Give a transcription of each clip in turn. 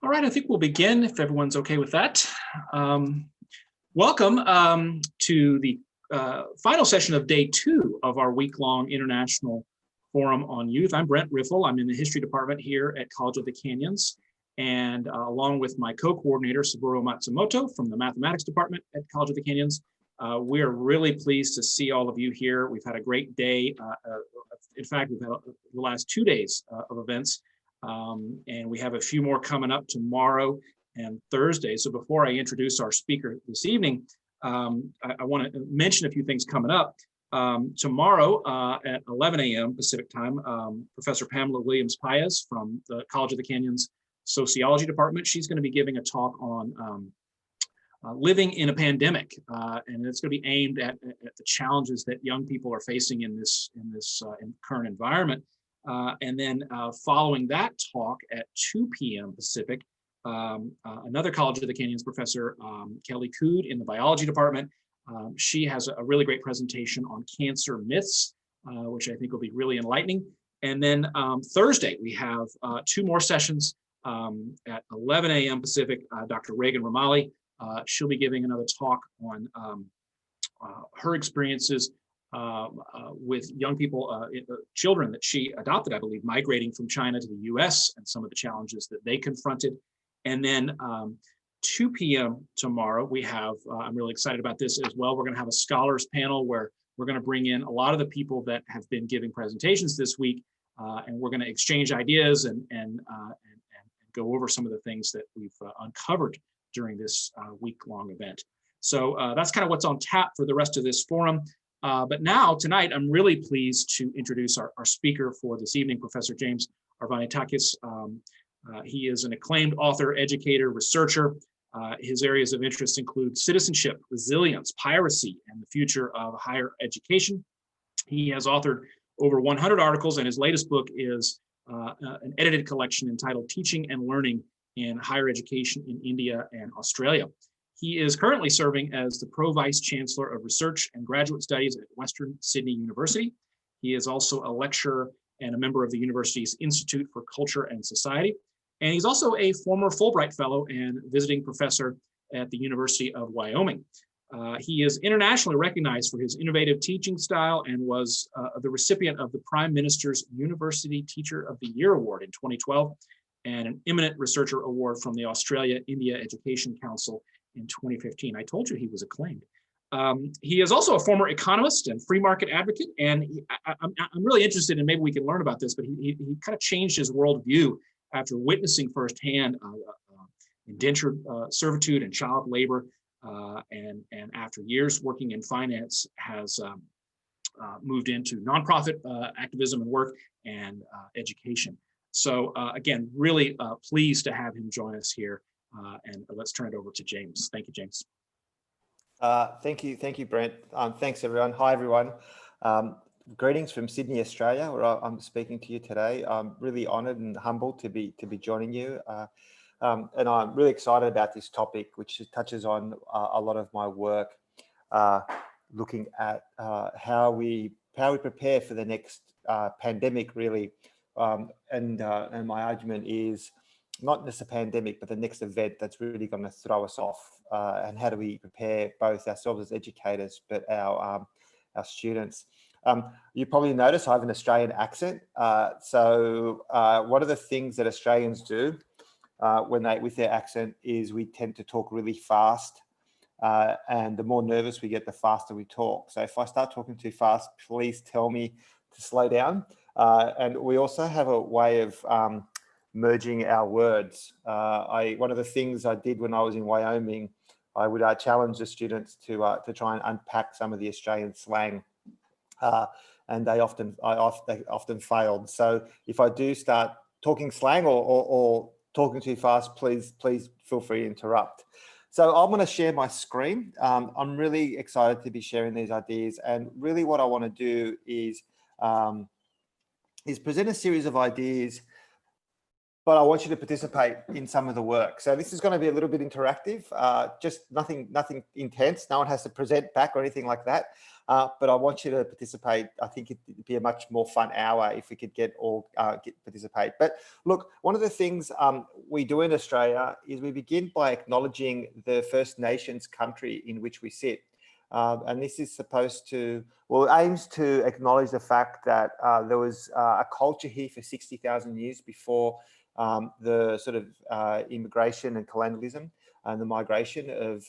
All right, I think we'll begin if everyone's okay with that. Welcome to the final session of day 2 of our week-long International Forum on Youth. I'm Brent Riffel. I'm in the history department here at College of the Canyons. And along with my co-coordinator, Saburo Matsumoto from the mathematics department at College of the Canyons, we are really pleased to see all of you here. We've had a great day. In fact, we've had the last 2 days of events. And we have a few more coming up tomorrow and Thursday. So before I introduce our speaker this evening, I want to mention a few things coming up. Tomorrow at 11 a.m. Pacific time, Professor Pamela Williams-Paez from the College of the Canyons Sociology Department, she's going to be giving a talk on living in a pandemic, and it's going to be aimed at the challenges that young people are facing in this current environment. And then following that talk at 2 p.m. Pacific, another College of the Canyons professor, Kelly Cood in the biology department, she has a really great presentation on cancer myths, which I think will be really enlightening. And then Thursday, we have 2 more sessions at 11 a.m. Pacific. Dr. Reagan Romali, she'll be giving another talk on her experiences with young people, children that she adopted, I believe, migrating from China to the US and some of the challenges that they confronted. And then 2 p.m. tomorrow, we have, I'm really excited about this as well, we're going to have a scholars panel where we're going to bring in a lot of the people that have been giving presentations this week, and we're going to exchange ideas and go over some of the things that we've uncovered during this week-long event. So that's kind of what's on tap for the rest of this forum. But now, tonight, I'm really pleased to introduce our speaker for this evening, Professor James Arvanitakis. He is an acclaimed author, educator, researcher. His areas of interest include citizenship, resilience, piracy, and the future of higher education. He has authored over 100 articles, and his latest book is an edited collection entitled Teaching and Learning in Higher Education in India and Australia. He is currently serving as the Pro Vice-Chancellor of Research and Graduate Studies at Western Sydney University. He is also a lecturer and a member of the university's Institute for Culture and Society. And he's also a former Fulbright Fellow and visiting professor at the University of Wyoming. He is internationally recognized for his innovative teaching style and was the recipient of the Prime Minister's University Teacher of the Year Award in 2012 and an Eminent Researcher Award from the Australia-India Education Council in 2015. I told you he was acclaimed. He is also a former economist and free market advocate, and I'm really interested in, maybe we can learn about this, but he kind of changed his worldview after witnessing firsthand indentured servitude and child labor, and after years working in finance, has moved into nonprofit activism and work and education. So again, really pleased to have him join us here. And let's turn it over to James. Thank you, James. Thank you, Brent. Thanks, everyone. Hi, everyone. Greetings from Sydney, Australia, where I'm speaking to you today. I'm really honoured and humbled to be joining you, and I'm really excited about this topic, which touches on a lot of my work, looking at how we prepare for the next pandemic, really. And my argument is not just a pandemic, but the next event that's really going to throw us off, and how do we prepare both ourselves as educators, but our students. You probably notice I have an Australian accent. So one of the things that Australians do with their accent is we tend to talk really fast, and the more nervous we get, the faster we talk. So if I start talking too fast, please tell me to slow down. And we also have a way of merging our words. One of the things I did when I was in Wyoming, I would challenge the students to try and unpack some of the Australian slang, and they often failed. So if I do start talking slang or talking too fast, please feel free to interrupt. So I'm going to share my screen. I'm really excited to be sharing these ideas, and really what I want to do is present a series of ideas but I want you to participate in some of the work. So this is going to be a little bit interactive, just nothing intense. No one has to present back or anything like that. But I want you to participate. I think it'd be a much more fun hour if we could participate. But look, one of the things we do in Australia is we begin by acknowledging the First Nations country in which we sit. And this is supposed to, well, aims to acknowledge the fact that there was a culture here for 60,000 years before the sort of immigration and colonialism and the migration of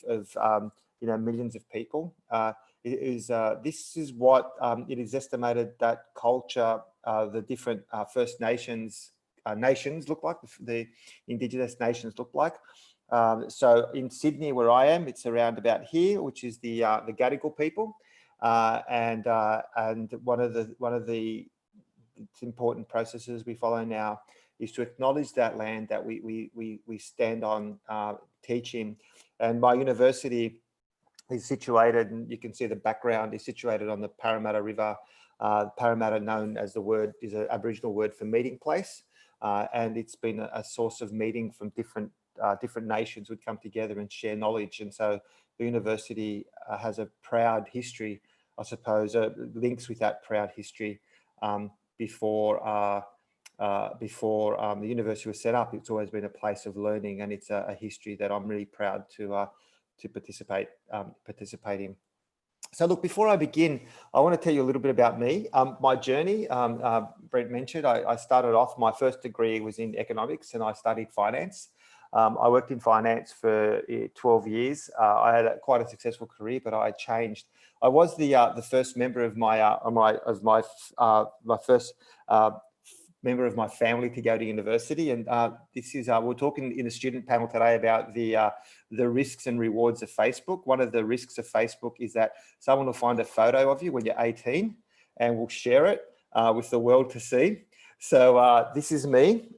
millions of people. This is what it is estimated that culture, the different First Nations look like, the Indigenous nations look like. So in Sydney, where I am, it's around about here, which is the Gadigal people, and one of the important processes we follow now is to acknowledge that land that we stand on teaching. And my university is situated, and you can see the background, is situated on the Parramatta River. Parramatta, known as is an Aboriginal word for meeting place, and it's been a source of meeting from different nations would come together and share knowledge. And so the university has a proud history, I suppose, links with that proud history. Before the university was set up, it's always been a place of learning, and it's a history that I'm really proud to participate in. So look, before I begin, I want to tell you a little bit about me. My journey, Brent mentioned, I started off, my first degree was in economics, and I studied finance. I worked in finance for 12 years. I had quite a successful career, but I changed. I was the first member of my first member of my family to go to university, and this is we're talking in the student panel today about the risks and rewards of Facebook. One of the risks of Facebook is that someone will find a photo of you when you're 18 and will share it with the world to see. So this is me.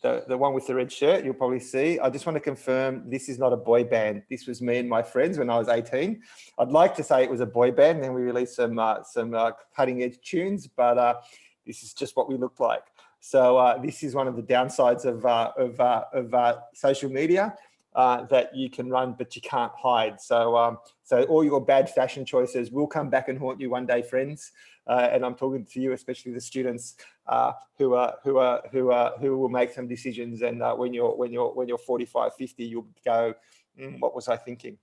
The one with the red shirt, you'll probably see. I just want to confirm this is not a boy band. This was me and my friends when I was 18. I'd like to say it was a boy band, then we released some cutting edge tunes, but this is just what we look like. So this is one of the downsides of social media, that you can run, but you can't hide. So so all your bad fashion choices will come back and haunt you one day, friends. And I'm talking to you, especially the students who will make some decisions. And when you're 45, 50, you'll go, what was I thinking?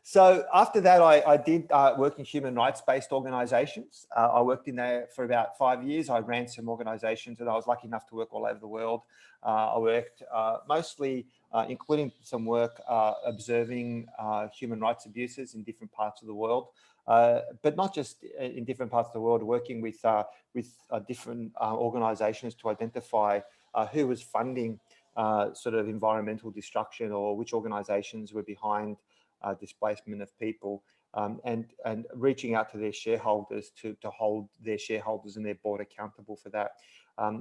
So after that, I did work in human rights-based organisations. I worked in there for about 5 years. I ran some organisations, and I was lucky enough to work all over the world. I worked mostly, including some work observing human rights abuses in different parts of the world, but not just in different parts of the world, working with different organisations to identify who was funding sort of environmental destruction, or which organisations were behind displacement of people, and reaching out to their shareholders to hold their shareholders and their board accountable for that.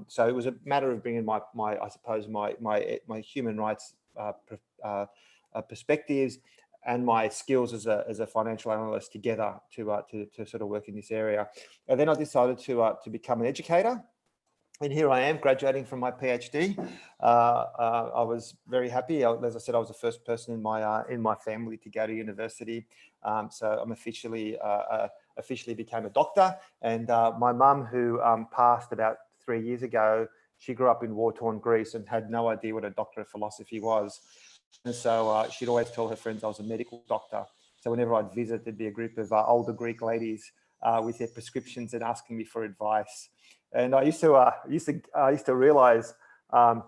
So it was a matter of bringing my human rights perspectives and my skills as a financial analyst together to sort of work in this area. And then I decided to become an educator. And here I am, graduating from my PhD. I was very happy. As I said, I was the first person in my family to go to university. So I'm officially became a doctor. And my mum, who passed about 3 years ago, she grew up in war-torn Greece and had no idea what a doctor of philosophy was. And so she'd always tell her friends I was a medical doctor. So whenever I'd visit, there'd be a group of older Greek ladies with their prescriptions and asking me for advice. And I used to realize, I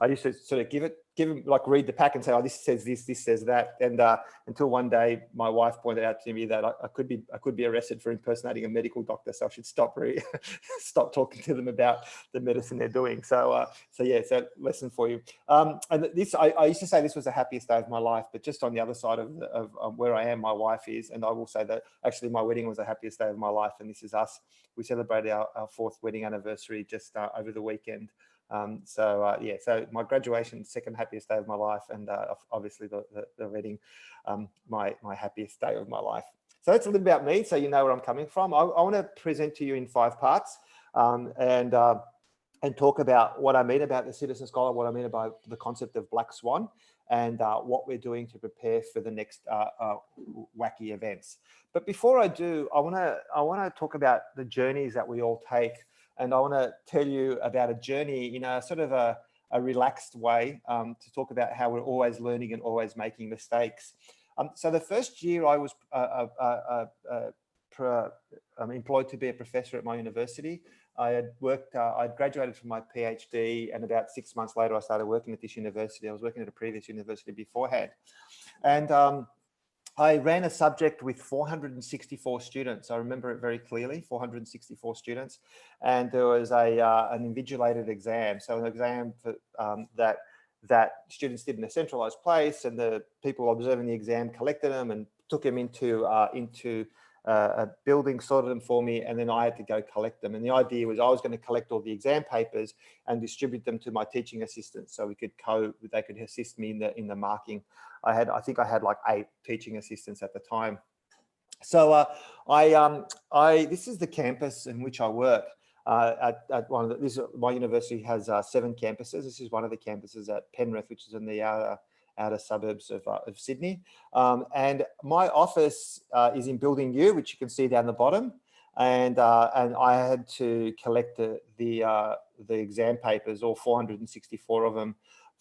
used to sort of give them, like, read the pack and say, oh, this says this, this says that. And until one day my wife pointed out to me that I could be arrested for impersonating a medical doctor. So I should stop talking to them about the medicine they're doing. So yeah, so lesson for you. And this, I used to say this was the happiest day of my life, but just on the other side of where I am, my wife is, and I will say that actually my wedding was the happiest day of my life. And this is us. We celebrated our 4th wedding anniversary just over the weekend. Yeah, so my graduation, second happiest day of my life, and obviously the wedding, my happiest day of my life. So that's a little about me, so you know where I'm coming from. I want to present to you in 5 parts, and and talk about what I mean about the citizen scholar, what I mean about the concept of Black Swan, and what we're doing to prepare for the next wacky events. But before I do, I want to talk about the journeys that we all take, and I want to tell you about a journey in a sort of a relaxed way, to talk about how we're always learning and always making mistakes. So the first year I was employed to be a professor at my university, I had worked, I'd graduated from my Ph.D, and about 6 months later, I started working at this university. I was working at a previous university beforehand. And I ran a subject with 464 students. I remember it very clearly, 464 students. And there was an invigilated exam. So an exam for, that students did in a centralized place, and the people observing the exam collected them and took them into a building, sorted them for me, and then I had to go collect them. And the idea was I was going to collect all the exam papers and distribute them to my teaching assistants, so they could assist me in the marking. I think I had like 8 teaching assistants at the time. So this is the campus in which I work. At one of my university has 7 campuses. This is one of the campuses at Penrith, which is in the outer suburbs of Sydney. And my office is in Building U, which you can see down the bottom. And I had to collect the exam papers, all 464 of them,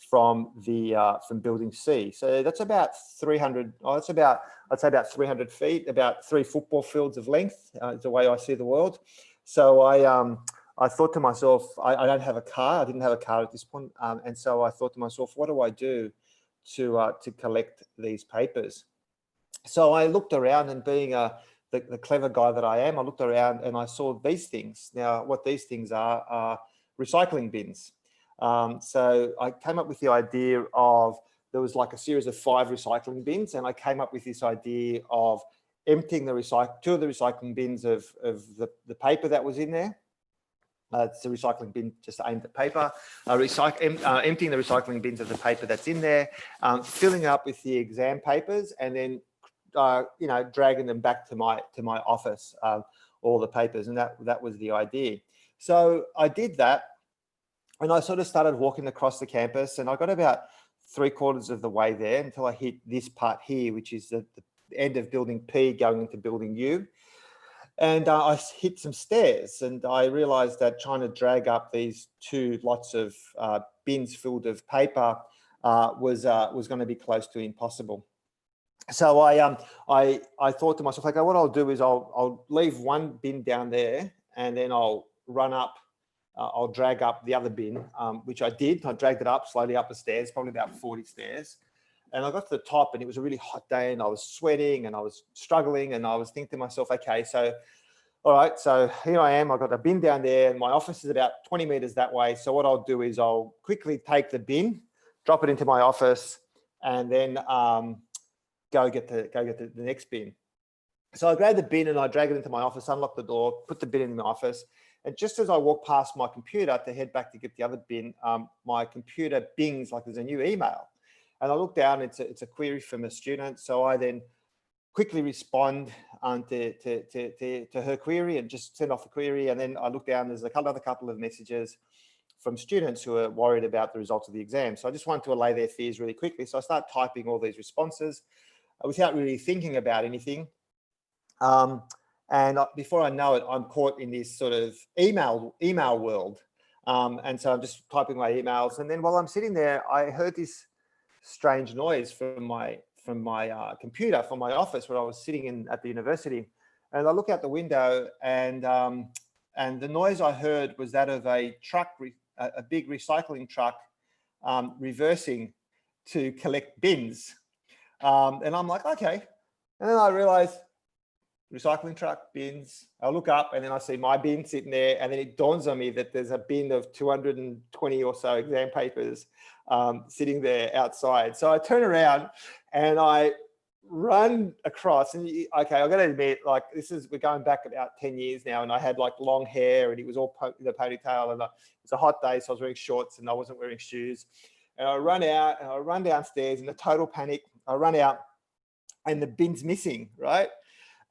from Building C. So that's about 300. I'd say about 300 feet, about 3 football fields of length. Is the way I see the world. So I thought to myself, I don't have a car. I didn't have a car at this point, and so I thought to myself, what do I do to collect these papers? So I looked around, and being the clever guy that I am, I looked around and I saw these things. Now, what these things are recycling bins. So I came up with the idea of, there was like a series of 5 recycling bins, and I came up with this idea of emptying 2 of the recycling bins of the paper that was in there. It's a recycling bin just aimed at paper. Emptying the recycling bins of the paper that's in there, filling up with the exam papers, and then dragging them back to my office, all the papers, and that was the idea. So I did that, and I sort of started walking across the campus, and I got about 3/4 of the way there until I hit this part here, which is the end of Building P going into Building U. And I hit some stairs, and I realized that trying to drag up these 2 lots of bins filled of paper was going to be close to impossible. So I thought to myself, okay, what I'll do is I'll leave one bin down there, and then I'll run up, I'll drag up the other bin, which I did. I dragged it up slowly up the stairs, probably about 40 stairs. And I got to the top, and it was a really hot day, and I was sweating, and I was struggling, and I was thinking to myself, okay, so, all right, so here I am. I've got a bin down there, and my office is about 20 meters that way. So what I'll do is I'll quickly take the bin, drop it into my office, and then go get the next bin. So I grab the bin and I drag it into my office, unlock the door, put the bin in my office. And just as I walk past my computer to head back to get the other bin, my computer bings like there's a new email. And I look down, it's a query from a student. So I then quickly respond to her query and just send off the query. And then I look down, there's another couple of messages from students who are worried about the results of the exam. So I just wanted to allay their fears really quickly. So I start typing all these responses without really thinking about anything. And before I know it, I'm caught in this sort of email world. And so I'm just typing my emails. And then while I'm sitting there, I heard this strange noise from my computer, from my office where I was sitting in at the university. And I look out the window, and the noise I heard was that of a truck, a big recycling truck, reversing to collect bins. And I'm like, okay. And then I realized, recycling truck, bins. I look up, and then I see my bin sitting there, and then it dawns on me that there's a bin of 220 or so exam papers sitting there outside. So I turn around and I run across, and okay, I've got to admit, like, we're going back about 10 years now, and I had like long hair, and it was all the ponytail, and it was a hot day, so I was wearing shorts and I wasn't wearing shoes. And I run out and I run downstairs in a total panic. I run out, and the bin's missing, right?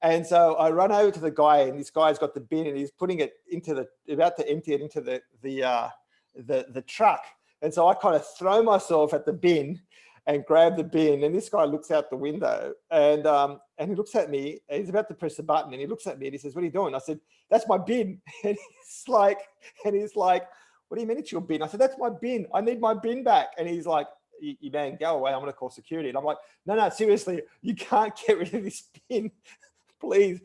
And so I run over to the guy, and this guy's got the bin, and he's putting it about to empty it into the truck. And so I kind of throw myself at the bin and grab the bin. And this guy looks out the window, and he looks at me. And he's about to press the button, and he looks at me and he says, "What are you doing?" I said, "That's my bin." And he's like, "What do you mean it's your bin?" I said, "That's my bin. I need my bin back." And he's like, "You man, go away. I'm going to call security." And I'm like, "No, seriously, you can't get rid of this bin. Please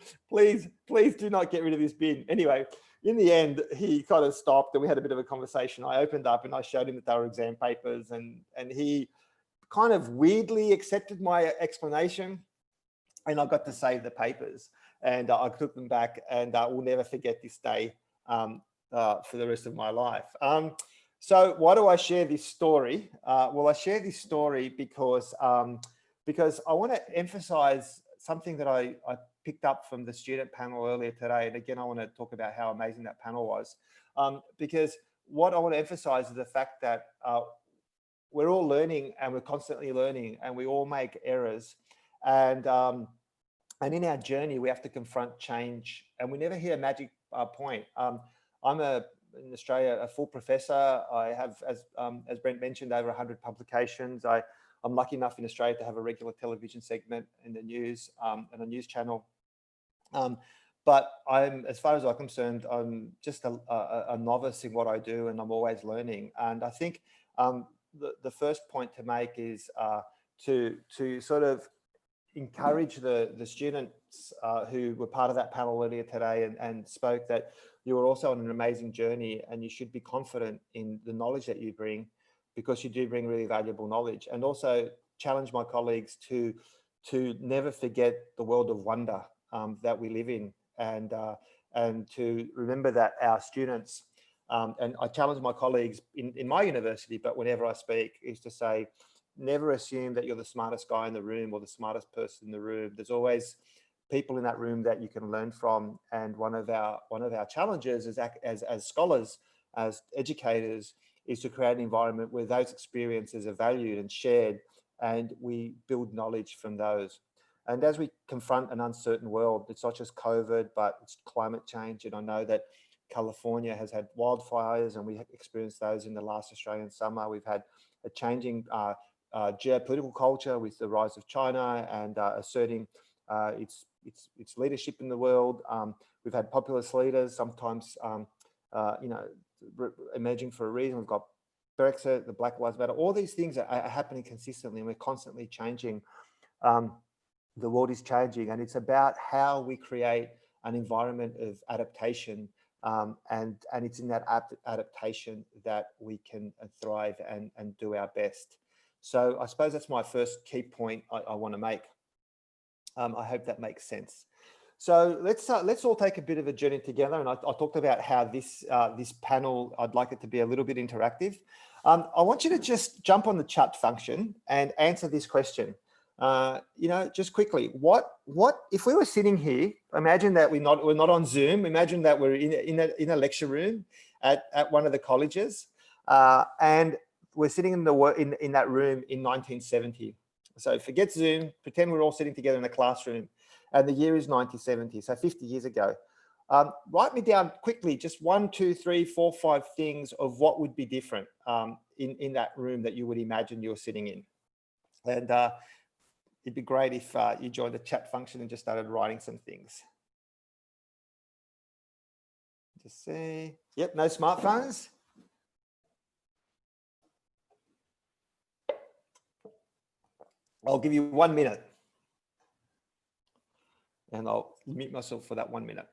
do not get rid of this bin." Anyway, in the end, he kind of stopped and we had a bit of a conversation. I opened up and I showed him that they were exam papers, and he kind of weirdly accepted my explanation, and I got to save the papers, and I took them back, and I will never forget this day for the rest of my life. So why do I share this story? Well, I share this story because I want to emphasize something that I picked up from the student panel earlier today. And again, I want to talk about how amazing that panel was, because what I want to emphasize is the fact that we're all learning, and we're constantly learning, and we all make errors. And in our journey, we have to confront change, and we never hit a magic point. I'm in Australia, a full professor. I have, as Brent mentioned, over 100 publications. I'm lucky enough in Australia to have a regular television segment in the news and a news channel. But as far as I'm concerned, I'm just a novice in what I do, and I'm always learning. And I think the first point to make is to sort of encourage the students who were part of that panel earlier today and spoke that you were also on an amazing journey, and you should be confident in the knowledge that you bring, because you do bring really valuable knowledge. And also challenge my colleagues to never forget the world of wonder that we live in, and to remember that our students, and I challenge my colleagues in my university, but whenever I speak, is to say, never assume that you're the smartest guy in the room or the smartest person in the room. There's always people in that room that you can learn from. And one of our challenges as scholars, as educators, is to create an environment where those experiences are valued and shared, and we build knowledge from those. And as we confront an uncertain world, it's not just COVID, but it's climate change. And I know that California has had wildfires, and we experienced those in the last Australian summer. We've had a changing geopolitical culture with the rise of China and asserting its leadership in the world. We've had populist leaders, sometimes emerging for a reason. We've got Brexit, the Black Lives Matter. All these things are happening consistently, and we're constantly changing. The world is changing, and it's about how we create an environment of adaptation, and it's in that adaptation that we can thrive and do our best. So I suppose that's my first key point I want to make. I hope that makes sense. So let's all take a bit of a journey together. And I talked about how this panel, I'd like it to be a little bit interactive. I want you to just jump on the chat function and answer this question. Just quickly, what if we were sitting here? Imagine that we're not on Zoom. Imagine that we're in a lecture room at one of the colleges, and we're sitting in that room in 1970. So forget Zoom. Pretend we're all sitting together in a classroom, and the year is 1970. So 50 years ago. Write me down quickly, just 1, 2, 3, 4, 5 things of what would be different in that room that you would imagine you're sitting in. And it'd be great if you joined the chat function and just started writing some things. Just see. Yep, no smartphones. I'll give you 1 minute. And I'll mute myself for that 1 minute.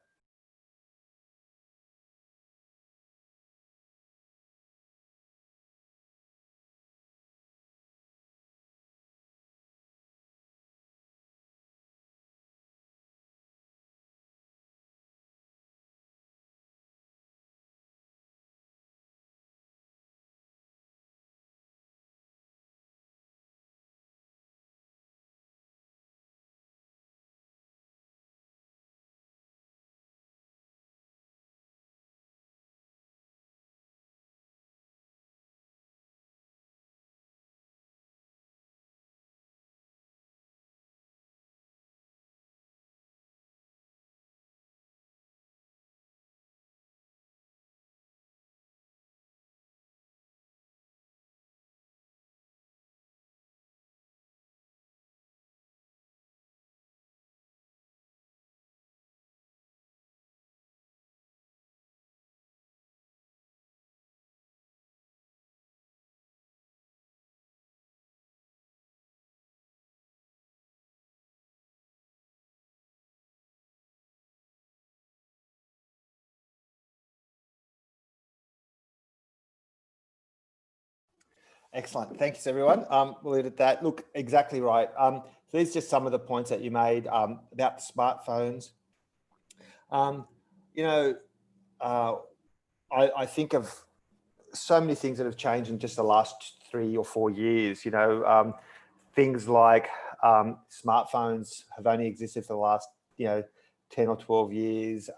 Excellent. Thanks, everyone. We'll leave it at that. Look, exactly right. So these are just some of the points that you made about smartphones. You know, I think of so many things that have changed in just the last 3 or 4 years. You know, things like smartphones have only existed for the last, 10 or 12 years.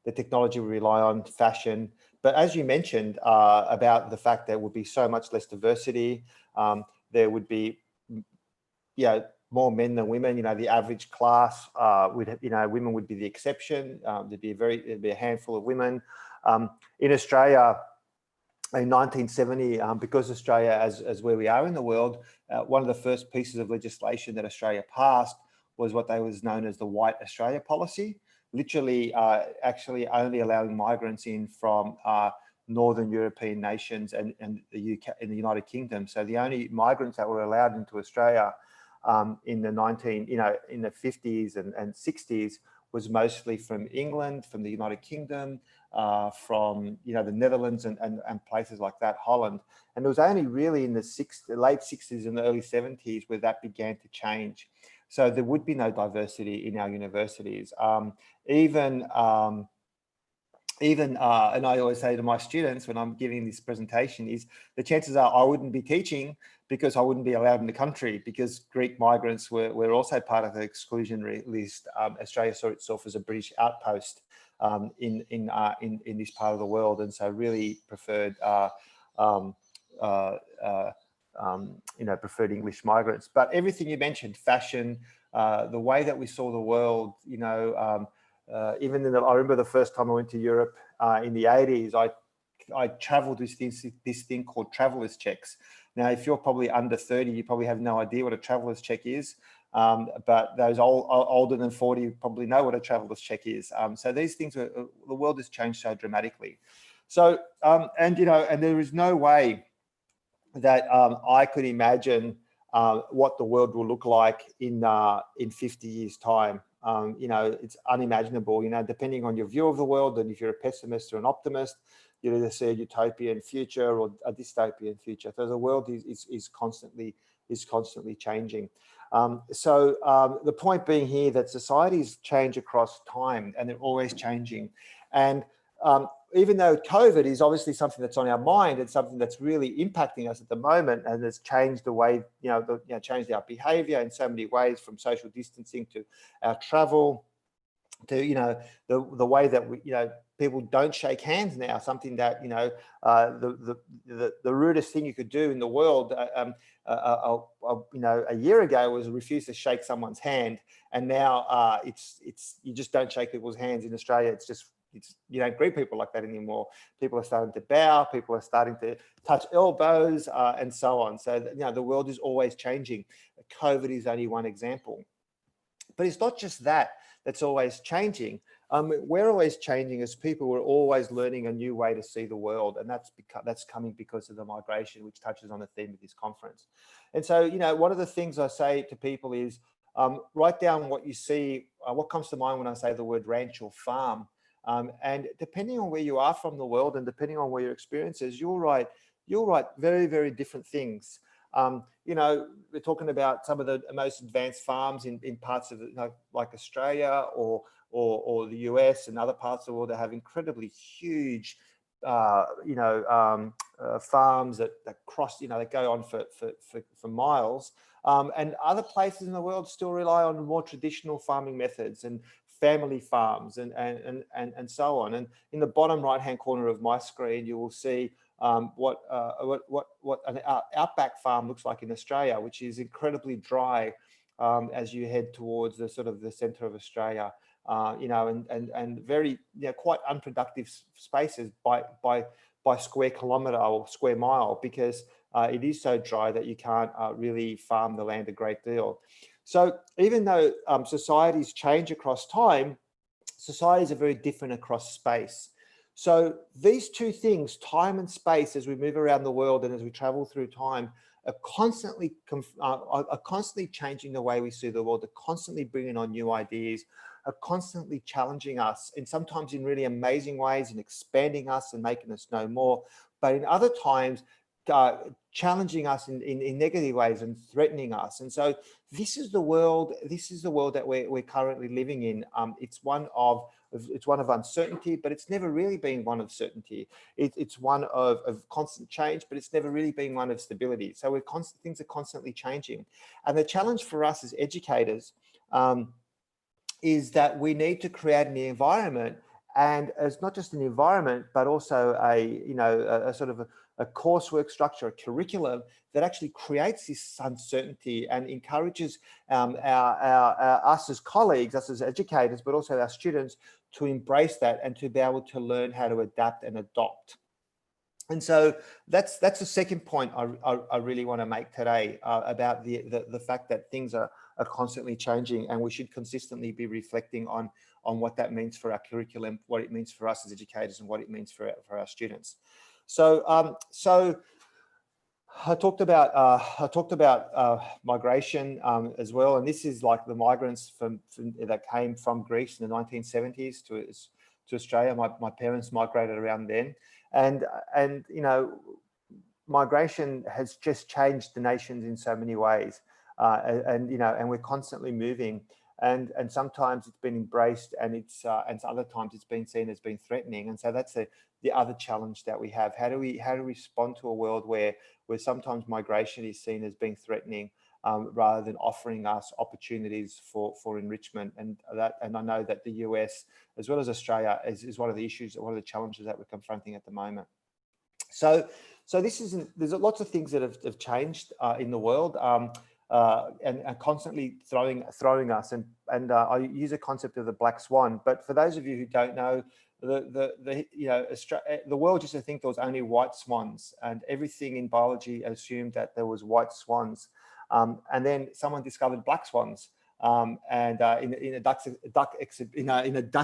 The technology we rely on, fashion. But as you mentioned about the fact there would be so much less diversity, there would be, more men than women. You know, the average class would, women would be the exception. There'd be a handful of women. In Australia, in 1970, because Australia, as where we are in the world, one of the first pieces of legislation that Australia passed was what was known as the White Australia policy, literally actually only allowing migrants in from Northern European nations and the UK and the United Kingdom. So the only migrants that were allowed into Australia in the in the 50s and 60s was mostly from England, from the United Kingdom, from the Netherlands and places like that, Holland. And it was only really in the late 60s and the early 70s where that began to change. So there would be no diversity in our universities. And I always say to my students when I'm giving this presentation is the chances are I wouldn't be teaching because I wouldn't be allowed in the country, because Greek migrants were also part of the exclusionary list. Australia saw itself as a British outpost in this part of the world, and so really preferred preferred English migrants. But everything you mentioned, fashion, the way that we saw the world, even I remember the first time I went to Europe in the 80s, I traveled with this thing called traveler's checks. Now, if you're probably under 30, you probably have no idea what a traveler's check is. But those older than 40 probably know what a traveler's check is. So these things, the world has changed so dramatically. So, and there is no way that I could imagine what the world will look like in 50 years' time. It's unimaginable, depending on your view of the world, and if you're a pessimist or an optimist, you'll either see a utopian future or a dystopian future. So the world is constantly changing. The point being here that societies change across time, and they're always changing. And even though COVID is obviously something that's on our mind, it's something that's really impacting us at the moment, and has changed the way, changed our behavior in so many ways, from social distancing to our travel, to the way that we people don't shake hands now. Something that the rudest thing you could do in the world a year ago was refuse to shake someone's hand, and now it's you just don't shake people's hands. In Australia, you don't greet people like that anymore. People are starting to bow, people are starting to touch elbows, and so on. So the world is always changing. COVID is only one example. But it's not just that's always changing. We're always changing as people. We're always learning a new way to see the world, and that's coming because of the migration, which touches on the theme of this conference. And so, one of the things I say to people is write down what you see, what comes to mind when I say the word ranch or farm. And depending on where you are from the world, and depending on where your experience is, you'll write very, very different things. We're talking about some of the most advanced farms in parts of like Australia or the US and other parts of the world that have incredibly huge, farms that cross, that go on for miles. And other places in the world still rely on more traditional farming methods and family farms and so on. And in the bottom right-hand corner of my screen, you will see what an outback farm looks like in Australia, which is incredibly dry as you head towards the sort of the centre of Australia, and very quite unproductive spaces by square kilometre or square mile, because it is so dry that you can't really farm the land a great deal. So even though societies change across time, societies are very different across space. So these two things, time and space, as we move around the world and as we travel through time, are constantly changing the way we see the world. They're constantly bringing on new ideas, are constantly challenging us, and sometimes in really amazing ways, and expanding us and making us know more. But in other times, challenging us in negative ways and threatening us. And so this is the world that we're currently living in. It's one of uncertainty, but it's never really been one of certainty. It's one of constant change, but it's never really been one of stability. So things are constantly changing. And the challenge for us as educators is that we need to create an environment, and as not just an environment, but also a sort of a coursework structure, a curriculum that actually creates this uncertainty and encourages us as colleagues, us as educators, but also our students to embrace that and to be able to learn how to adapt and adopt. And so that's the second point I really want to make today about the fact that things are constantly changing, and we should consistently be reflecting on what that means for our curriculum, what it means for us as educators, and what it means for our students. So I talked about migration as well, and this is like the migrants that came from Greece in the 1970s to Australia. My parents migrated around then, and migration has just changed the nations in so many ways, and we're constantly moving, and sometimes it's been embraced, and other times it's been seen as being threatening. And so that's the other challenge that we have. How do we respond to a world where sometimes migration is seen as being threatening, rather than offering us opportunities for enrichment? And I know that the US as well as Australia is one of the issues, one of the challenges that we're confronting at the moment. So there's lots of things that have changed in the world, and constantly throwing us. And I use a concept of the black swan. But for those of you who don't know, the world used to think there was only white swans, and everything in biology assumed that there was white swans. And then someone discovered black swans. In a Dutch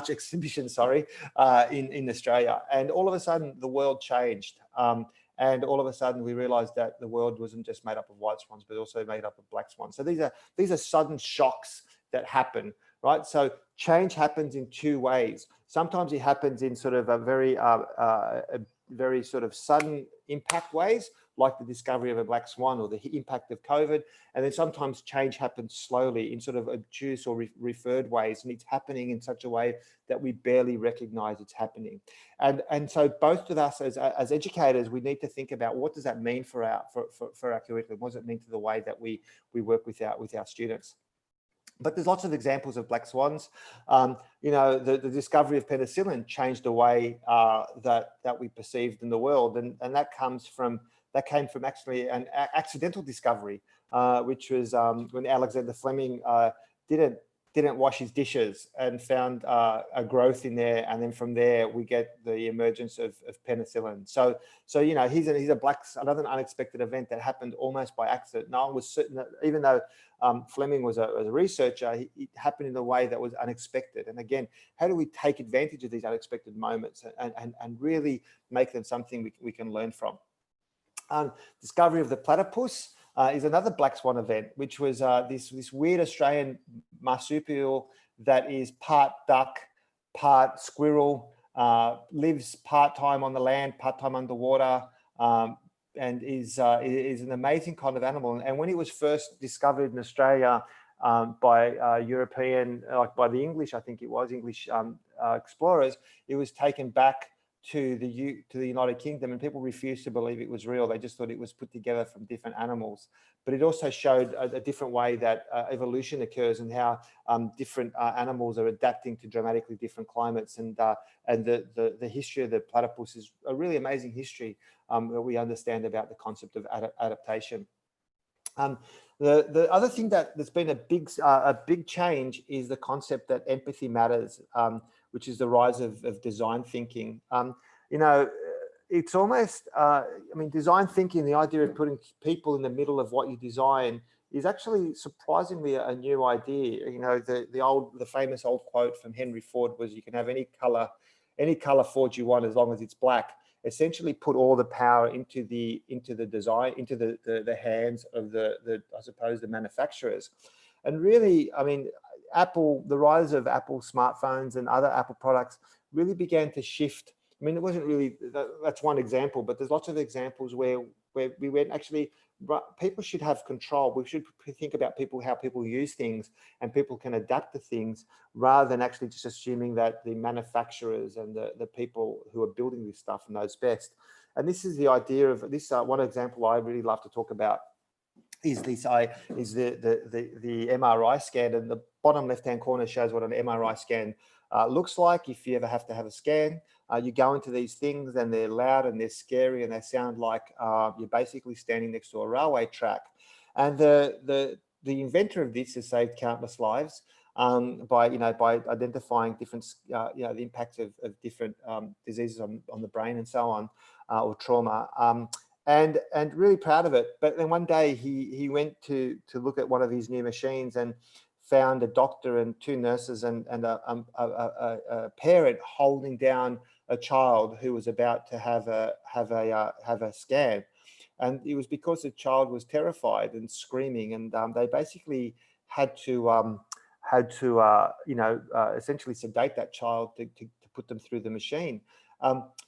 exhibition, in Australia, and all of a sudden the world changed, and all of a sudden we realized that the world wasn't just made up of white swans, but also made up of black swans. So these are sudden shocks that happen, right? So change happens in two ways. Sometimes it happens in sort of a very sort of sudden impact ways, like the discovery of a black swan or the impact of COVID. And then sometimes change happens slowly in sort of obtuse or referred ways, and it's happening in such a way that we barely recognize it's happening. And so both of us as educators, we need to think about, what does that mean for our curriculum? What does it mean to the way that we work with our students? But there's lots of examples of black swans. The discovery of penicillin changed the way that we perceived in the world, and that came from actually an accidental discovery, which was when Alexander Fleming didn't wash his dishes and found a growth in there, and then from there we get the emergence of penicillin. So he's another unexpected event that happened almost by accident. No one was certain that, even though Fleming was a researcher, it happened in a way that was unexpected. And again, how do we take advantage of these unexpected moments and really make them something we can learn from? Discovery of the platypus is another black swan event, which was this weird Australian marsupial that is part duck, part squirrel, lives part-time on the land, part-time underwater, and is an amazing kind of animal. And when it was first discovered in Australia by European, by the English, I think it was English explorers, it was taken back to the United Kingdom, and people refused to believe it was real. They just thought it was put together from different animals. But it also showed a different way that evolution occurs, and how different animals are adapting to dramatically different climates. And the history of the platypus is a really amazing history that we understand about the concept of adaptation. The other thing that's been a big change is the concept that empathy matters, which is the rise of design thinking. It's almost, design thinking, the idea of putting people in the middle of what you design, is actually surprisingly a new idea. The famous old quote from Henry Ford was, "You can have any color Ford you want as long as it's black." Essentially put all the power into the design, into the hands of the manufacturers. And really, the rise of Apple smartphones and other Apple products really began to shift. It wasn't really, that's one example, but there's lots of examples where where we went, actually, people should have control. We should think about how people use things, and people can adapt to things, rather than actually just assuming that the manufacturers and the people who are building this stuff knows best. And this is the idea of this. One example I really love to talk about is the MRI scan, and the bottom left-hand corner shows what an MRI scan looks like. If you ever have to have a scan, you go into these things, and they're loud and they're scary, and they sound like you're basically standing next to a railway track. And the inventor of this has saved countless lives by identifying different the impacts of different diseases on the brain and so on, or trauma. And really proud of it. But then one day he went to look at one of these new machines, and found a doctor and two nurses and a parent holding down a child who was about to have a scan. And it was because the child was terrified and screaming, and they basically had to essentially sedate that child to put them through the machine.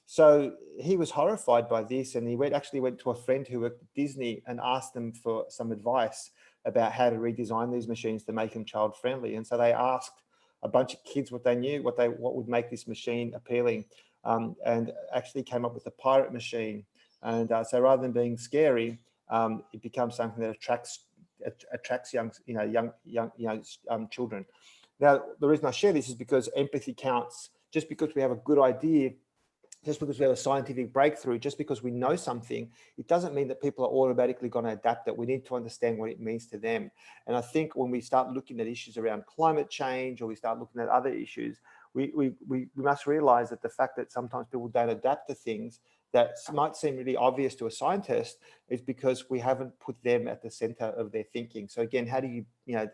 So he was horrified by this, and he actually went to a friend who worked at Disney and asked them for some advice about how to redesign these machines to make them child friendly. And so they asked a bunch of kids what they knew, what would make this machine appealing, and actually came up with a pirate machine. And so rather than being scary, it becomes something that attracts young children. Now, the reason I share this is because empathy counts. Just because we have a good idea, just because we have a scientific breakthrough, just because we know something, it doesn't mean that people are automatically going to adapt it. We need to understand what it means to them. And I think when we start looking at issues around climate change, or we start looking at other issues, we must realize that the fact that sometimes people don't adapt to things that might seem really obvious to a scientist is because we haven't put them at the center of their thinking. So again, how do you,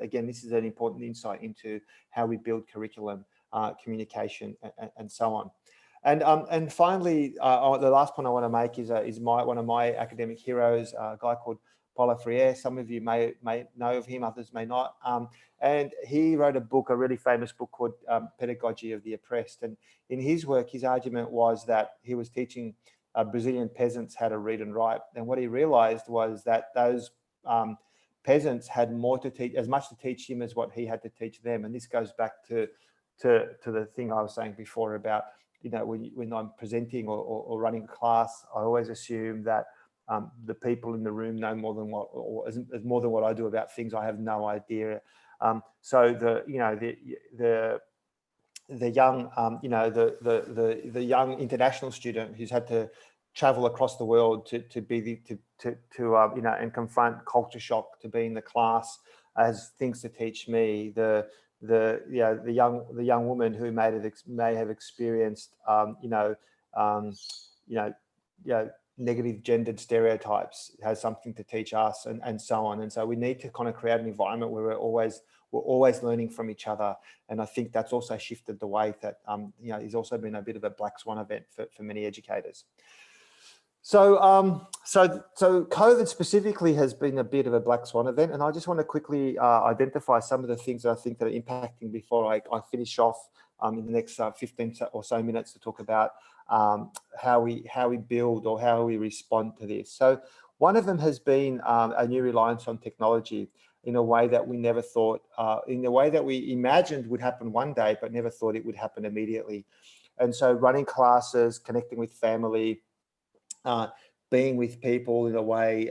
again, this is an important insight into how we build curriculum, communication, and so on. And finally, the last point I want to make is one of my academic heroes, a guy called Paulo Freire. Some of you may know of him, others may not. And he wrote a really famous book called Pedagogy of the Oppressed. And in his work, his argument was that he was teaching Brazilian peasants how to read and write. And what he realized was that those peasants had as much to teach him as what he had to teach them. And this goes back to the thing I was saying before about, when I'm presenting or running a class, I always assume that the people in the room know more than what I do about things I have no idea. So the young international student who's had to travel across the world and confront culture shock to be in the class has things to teach me. The young woman who may have experienced negative gendered stereotypes has something to teach us, and so on. And so we need to kind of create an environment where we're always learning from each other. And I think that's also shifted the way that it's also been a bit of a black swan event for many educators. So COVID specifically has been a bit of a black swan event, and I just want to quickly identify some of the things that I think that are impacting before I finish off in the next 15 or so minutes to talk about how we build or how we respond to this. So one of them has been a new reliance on technology in a way that we never thought, in a way that we imagined would happen one day, but never thought it would happen immediately. And so running classes, connecting with family, being with people in a way,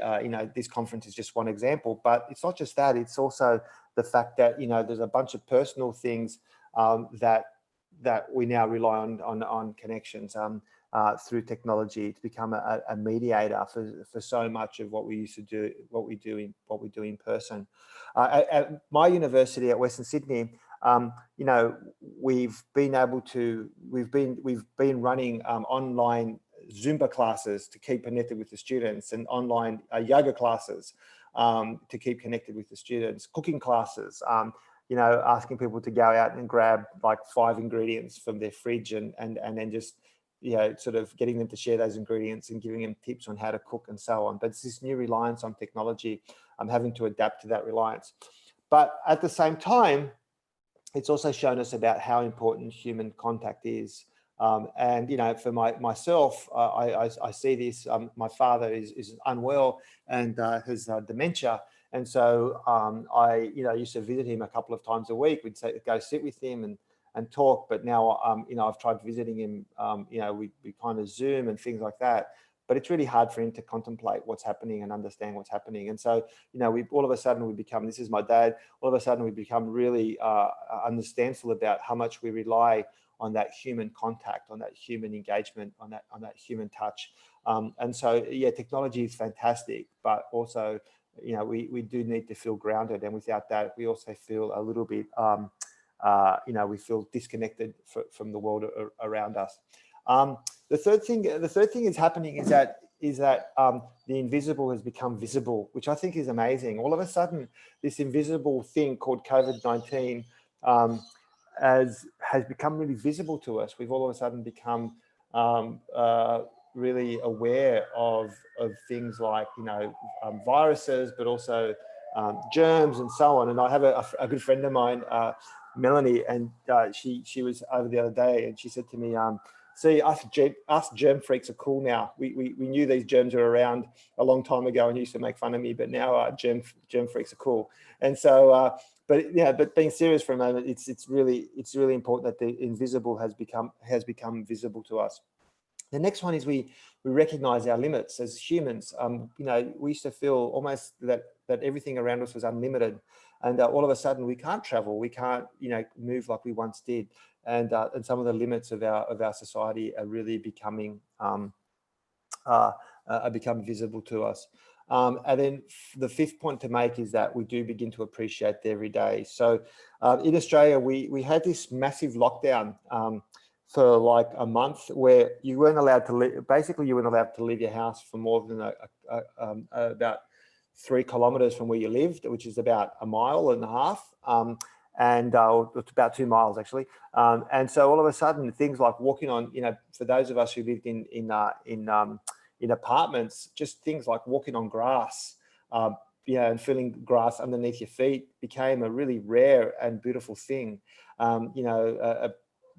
this conference is just one example, but it's not just that, it's also the fact that, there's a bunch of personal things that we now rely on connections through technology to become a mediator for so much of what we used to do, what we do in person. At my university at Western Sydney, we've been running online Zumba classes to keep connected with the students, and online yoga classes to keep connected with the students, cooking classes, asking people to go out and grab like 5 ingredients from their fridge and then just, sort of getting them to share those ingredients and giving them tips on how to cook and so on. But it's this new reliance on technology. I'm having to adapt to that reliance. But at the same time, it's also shown us about how important human contact is. And for myself, I see this. My father is unwell and has dementia, and so I used to visit him a couple of times a week. We'd go sit with him and talk. But now I've tried visiting him. We kind of Zoom and things like that. But it's really hard for him to contemplate what's happening and understand what's happening. And so, we all of a sudden we become, this is my dad, all of a sudden we become really understandful about how much we rely on that human contact, on that human engagement, on that human touch. And so, yeah, technology is fantastic, but also, we do need to feel grounded. And without that, we also feel a little bit, we feel disconnected from the world around us. The third thing is happening is that the invisible has become visible, which I think is amazing. All of a sudden, this invisible thing called COVID-19 has become really visible to us. We've all of a sudden become really aware of things like viruses, but also germs and so on. And I have a good friend of mine, Melanie, and she was over the other day, and she said to me, see, us germ freaks are cool now. We knew these germs were around a long time ago and used to make fun of me, but now germ freaks are cool. And so, but being serious for a moment, it's really important that the invisible has become visible to us. The next one is we recognize our limits as humans. We used to feel almost that everything around us was unlimited, and all of a sudden we can't travel, we can't move like we once did, and some of the limits of our society are really becoming visible to us. And then the fifth point to make is that we do begin to appreciate the everyday. So in Australia, we had this massive lockdown for like a month where you weren't allowed to leave. Basically, you weren't allowed to leave your house for more than about 3 kilometers from where you lived, which is about 1.5 miles, and it's about 2 miles actually. And so all of a sudden, things like walking on, for those of us who lived in apartments, just things like walking on grass, and feeling grass underneath your feet became a really rare and beautiful thing.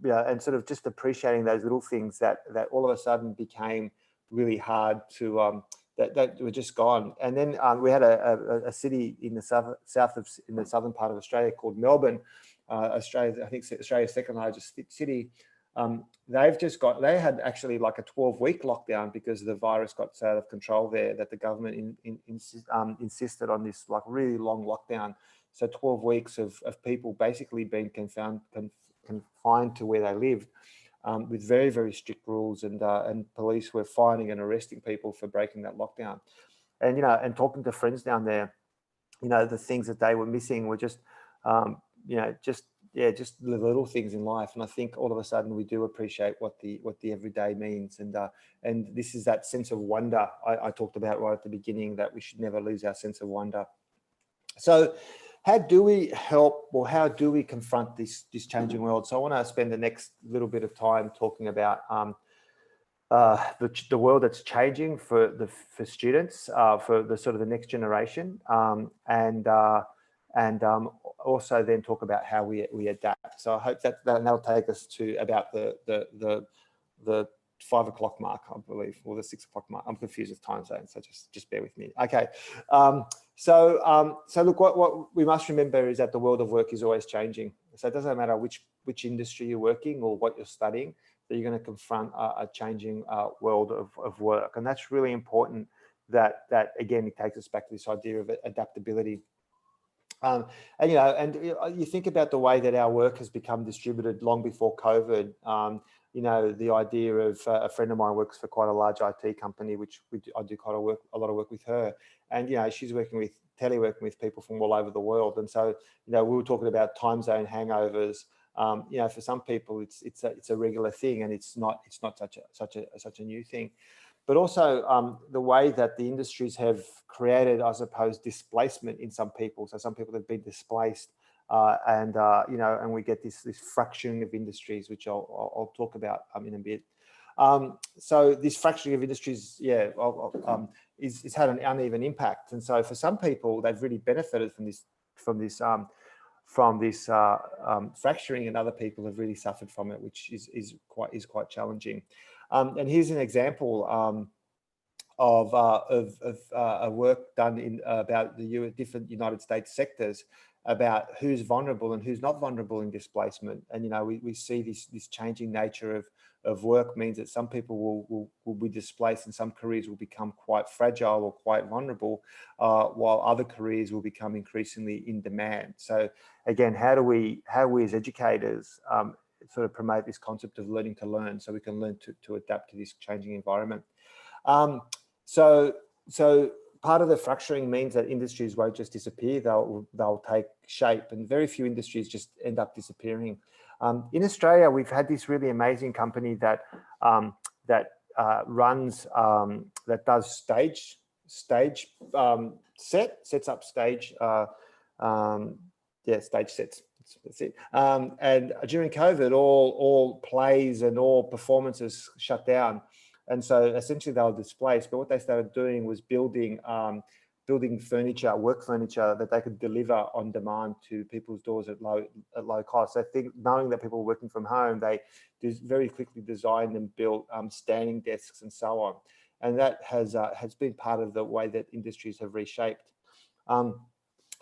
And sort of just appreciating those little things that all of a sudden became really hard to that were just gone. And then we had a city in the southern part of Australia called Melbourne, Australia. I think Australia's second largest city. They had actually like a 12-week lockdown because the virus got so out of control there that the government insisted on this like really long lockdown. So 12 weeks of people basically being confined to where they lived, with very, very strict rules, and police were fining and arresting people for breaking that lockdown. And and talking to friends down there, the things that they were missing were just just the little things in life. And I think all of a sudden we do appreciate what the everyday means. And this is that sense of wonder I talked about right at the beginning, that we should never lose our sense of wonder. So how do we help, or how do we confront this changing world? So I want to spend the next little bit of time talking about the world that's changing for students, for the sort of the next generation, and also then talk about how we adapt. So I hope that'll take us to about the 5 o'clock mark, I believe, or the 6 o'clock mark. I'm confused with time zones, so just bear with me. Okay. So look, what we must remember is that the world of work is always changing. So it doesn't matter which industry you're working or what you're studying, that you're going to confront a changing world of work. And that's really important, that again, it takes us back to this idea of adaptability. And you think about the way that our work has become distributed long before COVID. The idea of a friend of mine works for quite a large IT company, which I do quite a lot of work with her. And she's working with people from all over the world. And so we were talking about time zone hangovers. For some people it's a regular thing, and it's not such a new thing. But also the way that the industries have created, I suppose, displacement in some people. So some people have been displaced, and we get this fracturing of industries, which I'll talk about in a bit. So this fracturing of industries, it's had an uneven impact. And so for some people, they've really benefited from this this fracturing, and other people have really suffered from it, which is quite challenging. And here's an example of a work done in about the different United States sectors about who's vulnerable and who's not vulnerable in displacement. And we see this changing nature of work means that some people will be displaced and some careers will become quite fragile or quite vulnerable, while other careers will become increasingly in demand. So again, how we as educators sort of promote this concept of learning to learn, so we can learn to adapt to this changing environment. So part of the fracturing means that industries won't just disappear, they'll take shape, and very few industries just end up disappearing. In Australia, we've had this really amazing company that does sets up stage stage sets. That's it. And during COVID, all plays and all performances shut down. And so essentially they were displaced, but what they started doing was building furniture, work furniture that they could deliver on demand to people's doors at low cost. So knowing that people were working from home, they very quickly designed and built standing desks and so on. And that has been part of the way that industries have reshaped.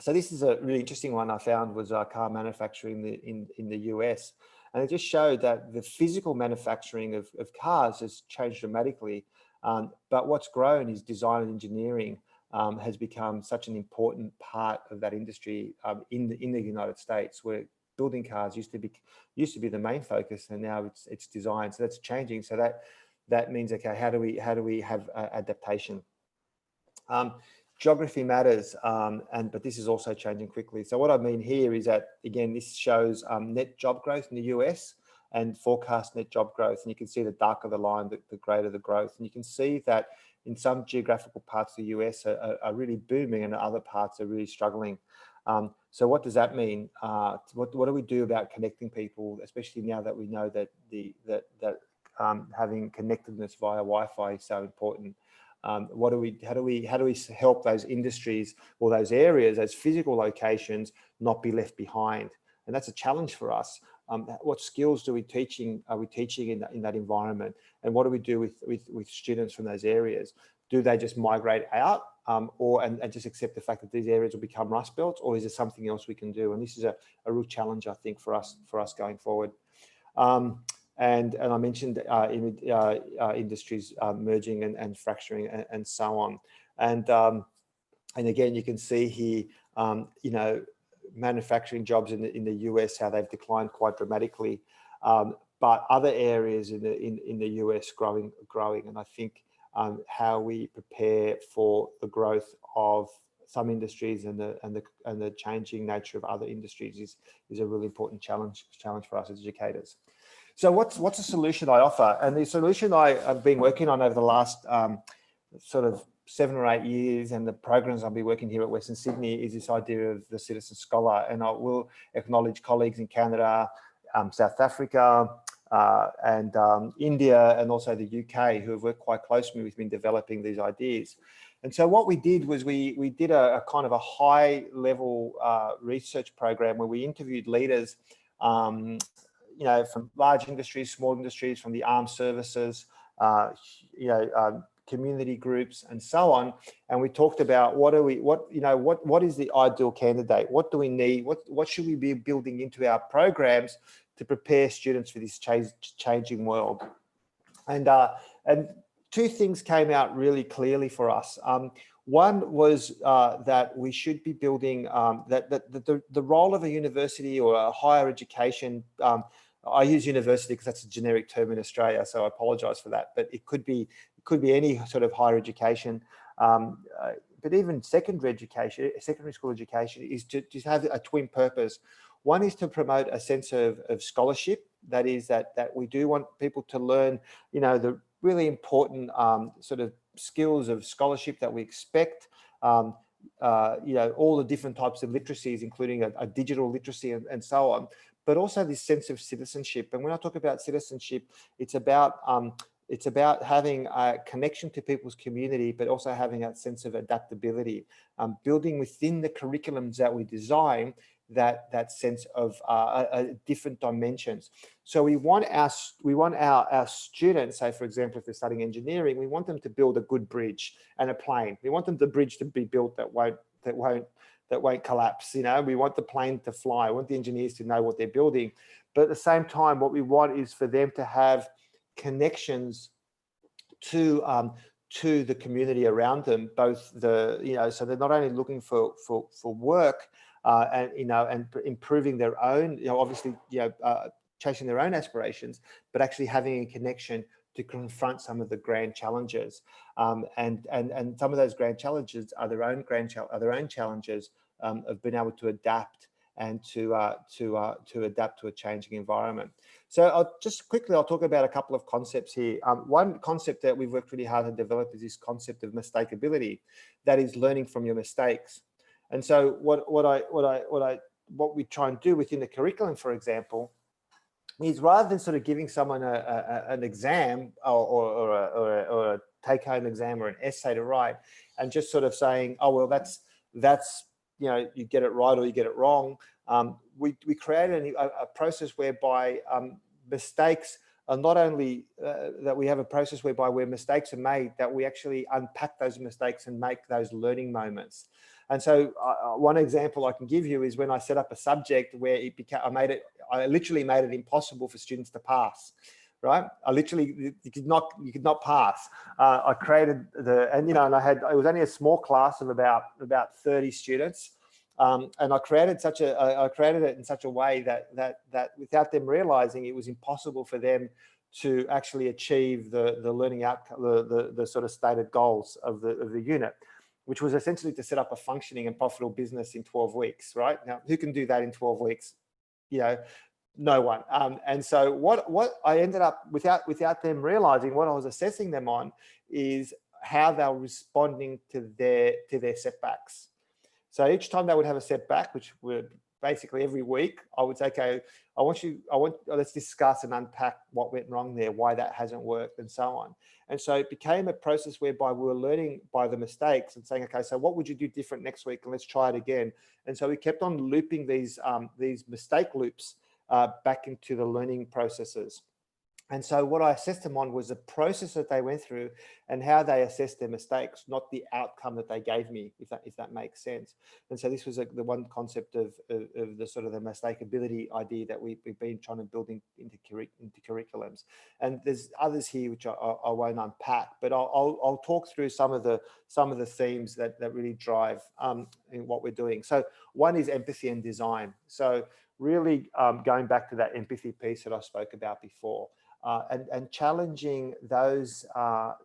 So this is a really interesting one I found, was car manufacturing in the US. And it just showed that the physical manufacturing of cars has changed dramatically. But what's grown is design and engineering has become such an important part of that industry in the United States, where building cars used to be the main focus, and now it's design. So that's changing. So that means, okay, how do we have adaptation? Geography matters, but this is also changing quickly. So what I mean here is that, again, this shows net job growth in the US and forecast net job growth. And you can see the darker the line, the greater the growth. And you can see that in some geographical parts of the US are really booming, and other parts are really struggling. So what does that mean? What do we do about connecting people, especially now that we know that having connectedness via Wi-Fi is so important? How do we help those industries or those areas, those physical locations, not be left behind? And that's a challenge for us. What skills are we teaching in that environment? And what do we do with students from those areas? Do they just migrate out and just accept the fact that these areas will become Rust Belts, or is there something else we can do? And this is a real challenge, I think, for us going forward. And I mentioned industries merging and fracturing and so on. And again, you can see here, manufacturing jobs in the US, how they've declined quite dramatically, but other areas in the US growing. And I think how we prepare for the growth of some industries and the changing nature of other industries is a really important challenge for us as educators. So what's a solution I offer? And the solution I've been working on over the last sort of 7 or 8 years, and the programs I'll be working here at Western Sydney, is this idea of the citizen scholar. And I will acknowledge colleagues in Canada, South Africa, and India, and also the UK, who have worked quite closely with me in developing these ideas. And so what we did was we did a kind of a high level research program where we interviewed leaders from large industries, small industries, from the armed services, community groups, and so on. And we talked about what is the ideal candidate? What do we need? What should we be building into our programs to prepare students for this changing world? And two things came out really clearly for us. One was that we should be building the role of a university or a higher education. I use university because that's a generic term in Australia, so I apologise for that. But it could be any sort of higher education, but even secondary school education is to have a twin purpose. One is to promote a sense of scholarship. That is that we do want people to learn, the really important sort of skills of scholarship that we expect. All the different types of literacies, including a digital literacy and so on. But also this sense of citizenship. And when I talk about citizenship, it's about It's about having a connection to people's community, but also having a sense of adaptability, building within the curriculums that we design that sense of different dimensions. So we want our students, say for example, if they're studying engineering, we want them to build a good bridge and a plane. We want them the bridge to be built that won't collapse. You know, we want the plane to fly. We want the engineers to know what they're building. But at the same time, what we want is for them to have connections to the community around them, both so they're not only looking for work and improving their own, obviously chasing their own aspirations, but actually having a connection to confront some of the grand challenges, and some of those grand challenges are their own challenges of being able to adapt and to adapt to a changing environment. So I'll talk about a couple of concepts here. One concept that we've worked really hard to develop is this concept of mistakability, that is learning from your mistakes. And so what we try and do within the curriculum, for example, is rather than sort of giving someone an exam or a take-home exam or an essay to write, and just sort of saying, oh well, that's you get it right or you get it wrong. We created a process whereby mistakes are not only that we have a process whereby where mistakes are made, that we actually unpack those mistakes and make those learning moments. And so one example I can give you is when I set up a subject where I literally made it impossible for students to pass. Right? You could not pass. I created it was only a small class of about 30 students. And I created it in such a way that without them realizing, it was impossible for them to actually achieve the learning outcome, the sort of stated goals of the unit, which was essentially to set up a functioning and profitable business in 12 weeks, right? Now, who can do that in 12 weeks? No one. And so what I ended up, without them realizing, what I was assessing them on is how they were responding to their setbacks. So each time they would have a setback, which were basically every week, I would say, okay, let's discuss and unpack what went wrong there, why that hasn't worked, and so on. And so it became a process whereby we were learning by the mistakes and saying, okay, so what would you do different next week? And let's try it again. And so we kept on looping these mistake loops back into the learning processes. And so what I assessed them on was the process that they went through and how they assessed their mistakes, not the outcome that they gave me, if that makes sense. And so this was the one concept of the sort of the mistakability idea that we've been trying to build into curriculums. And there's others here which I won't unpack, but I'll talk through some of the themes that really drive in what we're doing. So one is empathy and design. So really going back to that empathy piece that I spoke about before. And challenging those to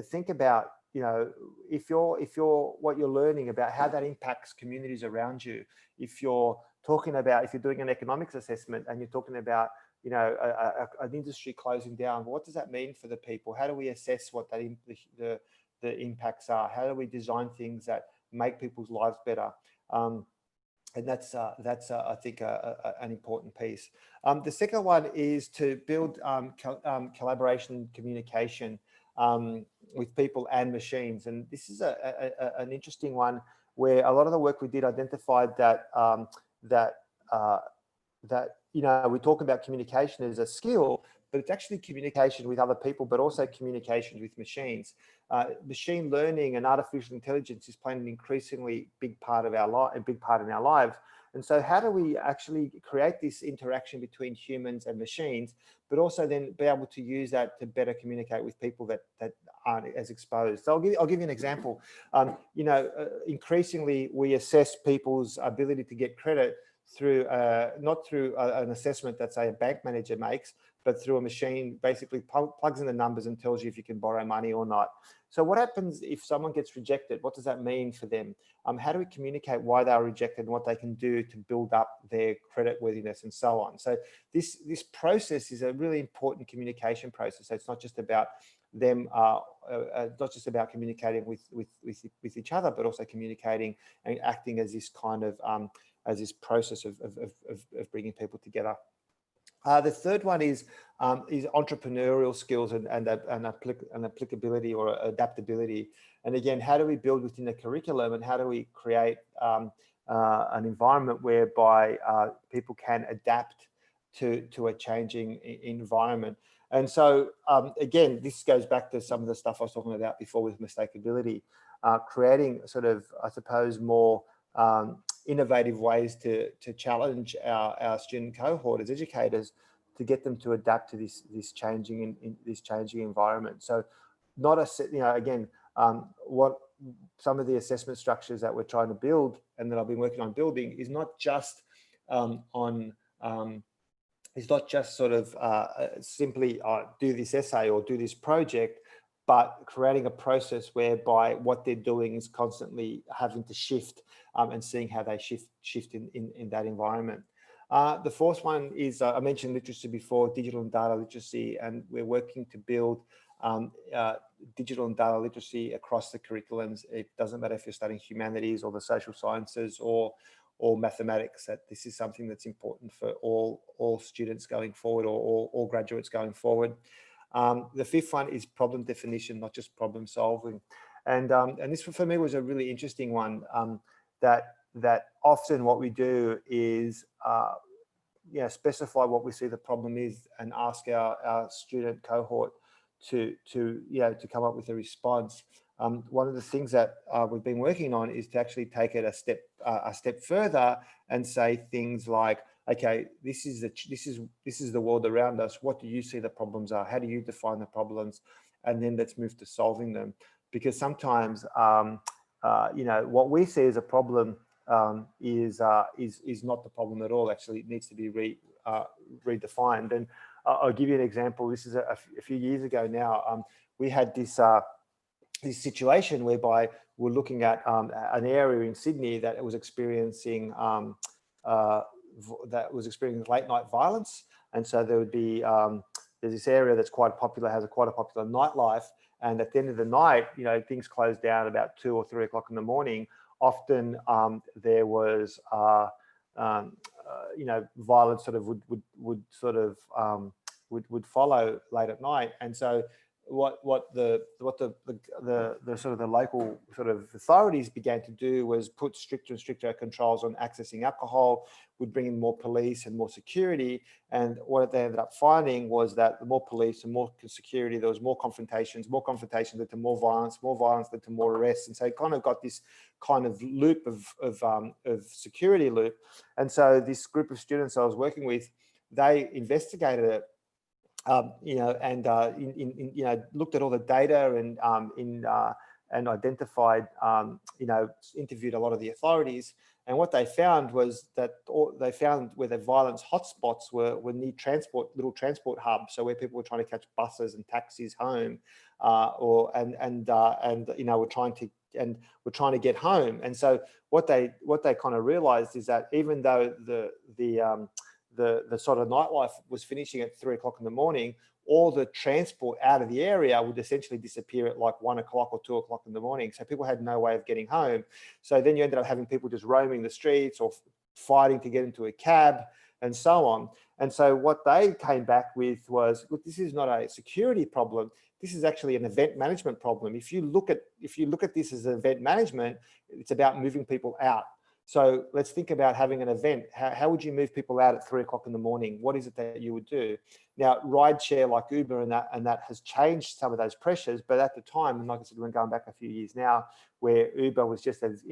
think about, if you're what you're learning about how that impacts communities around you. If you're doing an economics assessment and you're talking about, an industry closing down, what does that mean for the people? How do we assess what the impacts are? How do we design things that make people's lives better? And that's I think an important piece. The second one is to build collaboration and communication with people and machines. And this is an interesting one where a lot of the work we did identified that we talk about communication as a skill, but it's actually communication with other people, but also communication with machines. Machine learning and artificial intelligence is playing an increasingly big part in our lives. And so how do we actually create this interaction between humans and machines, but also then be able to use that to better communicate with people that aren't as exposed? So I'll give you an example. Increasingly we assess people's ability to get credit through not through an assessment that, say, a bank manager makes, but through a machine basically plugs in the numbers and tells you if you can borrow money or not. So what happens if someone gets rejected? What does that mean for them? How do we communicate why they are rejected and what they can do to build up their credit worthiness and so on? So this process is a really important communication process. So it's not just about them, not just about communicating with each other, but also communicating and acting as this kind of as this process of bringing people together. The third one is entrepreneurial skills and applicability or adaptability. And again, how do we build within the curriculum, and how do we create an environment whereby people can adapt to a changing environment? And so again, this goes back to some of the stuff I was talking about before with mistakability, creating sort of, I suppose, more innovative ways to challenge our student cohort as educators to get them to adapt to this changing environment. So not a, again, what some of the assessment structures that we're trying to build and that I've been working on building is not just it's not just sort of simply do this essay or do this project, but creating a process whereby what they're doing is constantly having to shift and seeing how they shift in that environment. The fourth one is, I mentioned literacy before, digital and data literacy, and we're working to build digital and data literacy across the curriculums. It doesn't matter if you're studying humanities or the social sciences or mathematics, that this is something that's important for all students going forward, or all graduates going forward. The fifth one is problem definition, not just problem solving. And this for me was a really interesting one, that often what we do is specify what we see the problem is and ask our student cohort to come up with a response. One of the things that we've been working on is to actually take it a step further and say things like, okay, this is the world around us. What do you see the problems are? How do you define the problems? And then let's move to solving them. Because sometimes, what we see as a problem is not the problem at all. Actually, it needs to be redefined. And I'll give you an example. This is a few years ago now. We had this situation whereby we're looking at an area in Sydney that was experiencing late night violence, and so there would be there's this area that's quite popular, has quite a popular nightlife, and at the end of the night, things closed down about 2 or 3 o'clock in the morning. Often there was violence sort of would follow late at night. And so what the sort of the local sort of authorities began to do was put stricter and stricter controls on accessing alcohol, would bring in more police and more security. And what they ended up finding was that the more police and more security, there was more confrontations led to more violence led to more arrests. And so it kind of got this kind of loop of security loop. And so this group of students I was working with, they investigated it, looked at all the data and identified, interviewed a lot of the authorities. And what they found was that they found where the violence hotspots were near little transport hubs. So where people were trying to catch buses and taxis home, we're trying to get home. And so what they kind of realized is that even though the sort of nightlife was finishing at 3 o'clock in the morning, all the transport out of the area would essentially disappear at like 1 o'clock or 2 o'clock in the morning. So people had no way of getting home. So then you ended up having people just roaming the streets or fighting to get into a cab and so on. And so what they came back with was, look, this is not a security problem. This is actually an event management problem. If you look at this as event management, it's about moving people out. So let's think about having an event. How would you move people out at 3 o'clock in the morning? What is it that you would do? Now, rideshare like Uber and that has changed some of those pressures, but at the time, and like I said, we're going back a few years now, where Uber was just at its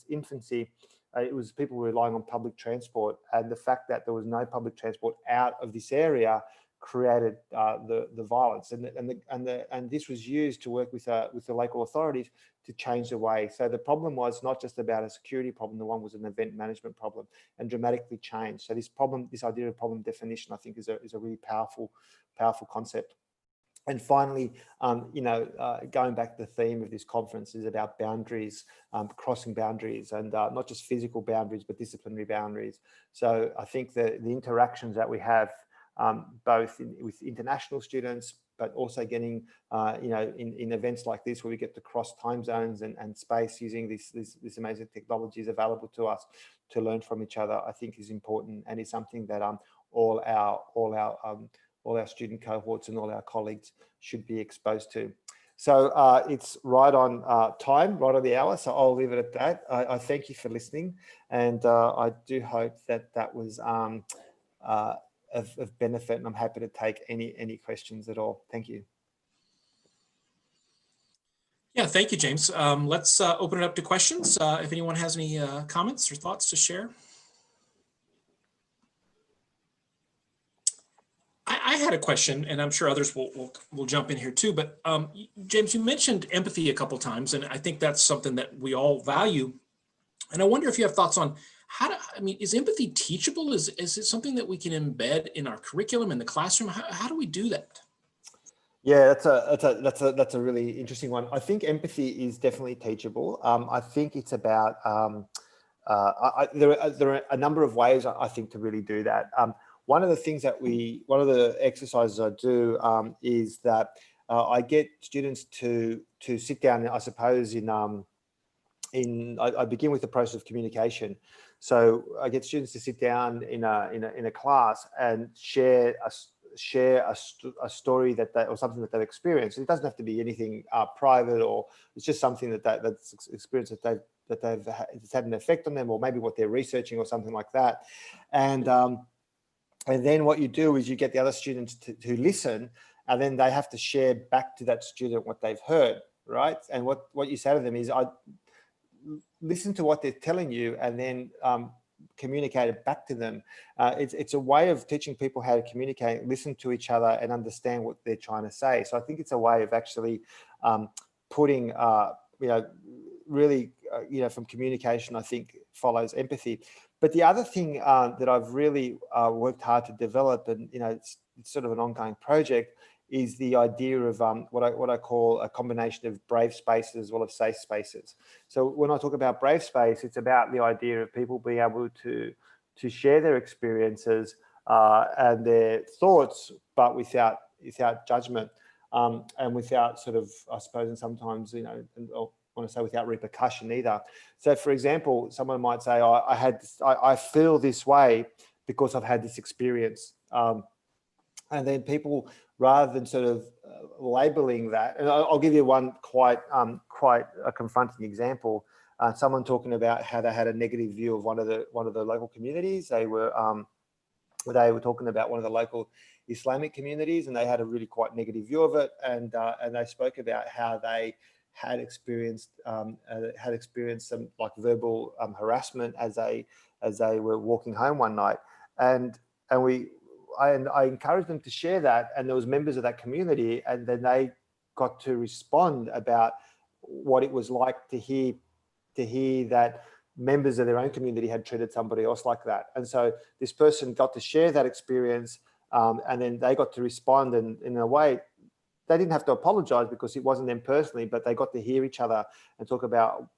infancy, it was people relying on public transport, and the fact that there was no public transport out of this area created the violence, and this was used to work with the local authorities to change the way. So the problem was not just about a security problem, the one was an event management problem, and dramatically changed. So this idea of problem definition, I think, is a really powerful concept. And finally, going back to the theme of this conference is about boundaries, crossing boundaries, and not just physical boundaries, but disciplinary boundaries. So I think the interactions that we have, both with international students, but also getting, in events like this where we get to cross time zones and space using this amazing technologies available to us to learn from each other, I think is important, and is something that all our student cohorts and all our colleagues should be exposed to. So it's right on time, right on the hour. So I'll leave it at that. I thank you for listening, and I do hope that was of benefit, and I'm happy to take any questions at all. Thank you. Yeah, thank you, James. Let's open it up to questions. If anyone has any comments or thoughts to share. I had a question, and I'm sure others will jump in here too. But James, you mentioned empathy a couple times, and I think that's something that we all value. And I wonder if you have thoughts on is empathy teachable? Is it something that we can embed in our curriculum in the classroom? How do we do that? Yeah, that's a really interesting one. I think empathy is definitely teachable. I think it's about there are a number of ways I think to really do that. One of the exercises I do is that I get students to sit down. I suppose I begin with the process of communication. So I get students to sit down in a class and share a story or something that they've experienced. It doesn't have to be anything private, or it's just something that's experience that they've had an effect on them, or maybe what they're researching or something like that. And then what you do is you get the other students to listen, and then they have to share back to that student what they've heard, right? And what you say to them is, I listen to what they're telling you, and then communicate it back to them. It's a way of teaching people how to communicate, listen to each other, and understand what they're trying to say. So I think it's a way of actually putting, really, from communication, I think follows empathy. But the other thing that I've really worked hard to develop, and it's sort of an ongoing project, is the idea of what I call a combination of brave spaces as well as safe spaces. So when I talk about brave space, it's about the idea of people being able to share their experiences and their thoughts, but without judgment, and without sort of, I suppose, and sometimes, I want to say without repercussion either. So for example, someone might say, I feel this way because I've had this experience. And then people, rather than sort of labeling that, and I'll give you one quite a confronting example. Someone talking about how they had a negative view of one of the local communities. They were talking about one of the local Islamic communities, and they had a really quite negative view of it. And they spoke about how they had experienced some like verbal harassment as they were walking home one night, and I encouraged them to share that, and there was members of that community, and then they got to respond about what it was like to hear that members of their own community had treated somebody else like that. And so this person got to share that experience, and then they got to respond, and in a way, they didn't have to apologize because it wasn't them personally, but they got to hear each other and talk about,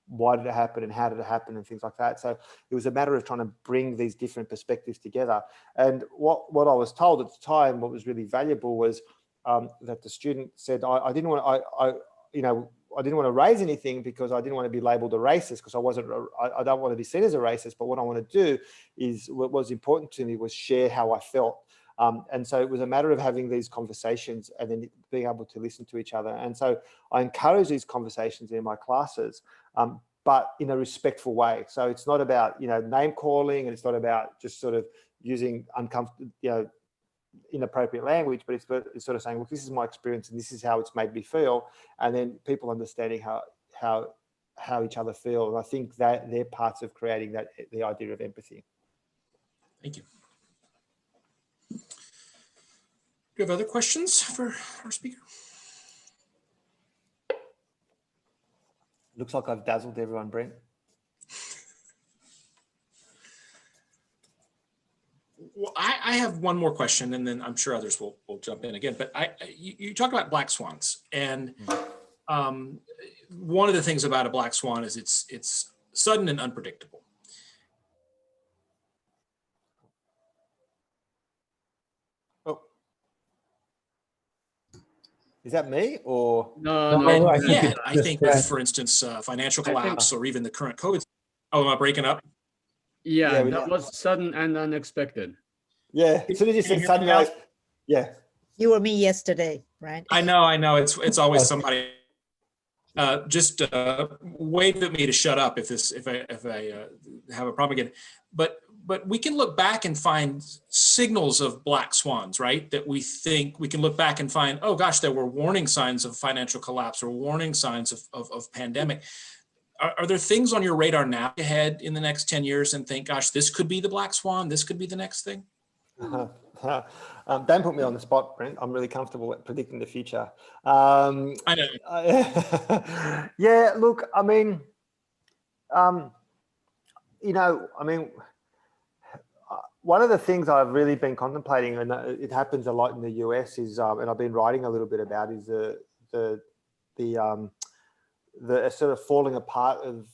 why did it happen and how did it happen and things like that. So it was a matter of trying to bring these different perspectives together. And what I was told at the time, what was really valuable was that the student said, I didn't want to raise anything because I didn't want to be labeled a racist, because I don't want to be seen as a racist, but what I want to do is, what was important to me was share how I felt. And so it was a matter of having these conversations and then being able to listen to each other. And so I encourage these conversations in my classes, but in a respectful way. So it's not about, name calling, and it's not about just sort of using inappropriate language, but it's sort of saying, look, this is my experience and this is how it's made me feel. And then people understanding how each other feel. And I think that they're parts of creating the idea of empathy. Thank you. Do you have other questions for our speaker? Looks like I've dazzled everyone, Brent. Well, I have one more question, and then I'm sure others will jump in again. But you talk about black swans, and one of the things about a black swan is it's sudden and unpredictable. Is that me or? No, I think with, for instance, financial collapse or even the current COVID. Oh, am I breaking up? Yeah, we that was sudden and unexpected. Yeah, as soon as you said sudden, yeah. You or me yesterday, right? I know. It's always somebody. Just wave at me to shut up if I have a problem again. But we can look back and find signals of black swans, right? That we think we can look back and find, oh gosh, there were warning signs of financial collapse or warning signs of pandemic. Are there things on your radar now ahead in the next 10 years and think, gosh, this could be the black swan, this could be the next thing? Don't put me on the spot, Brent. I'm really comfortable at predicting the future. I know. Yeah, look, I mean, one of the things I've really been contemplating, and it happens a lot in the US, is, and I've been writing a little bit about, is the sort of falling apart of,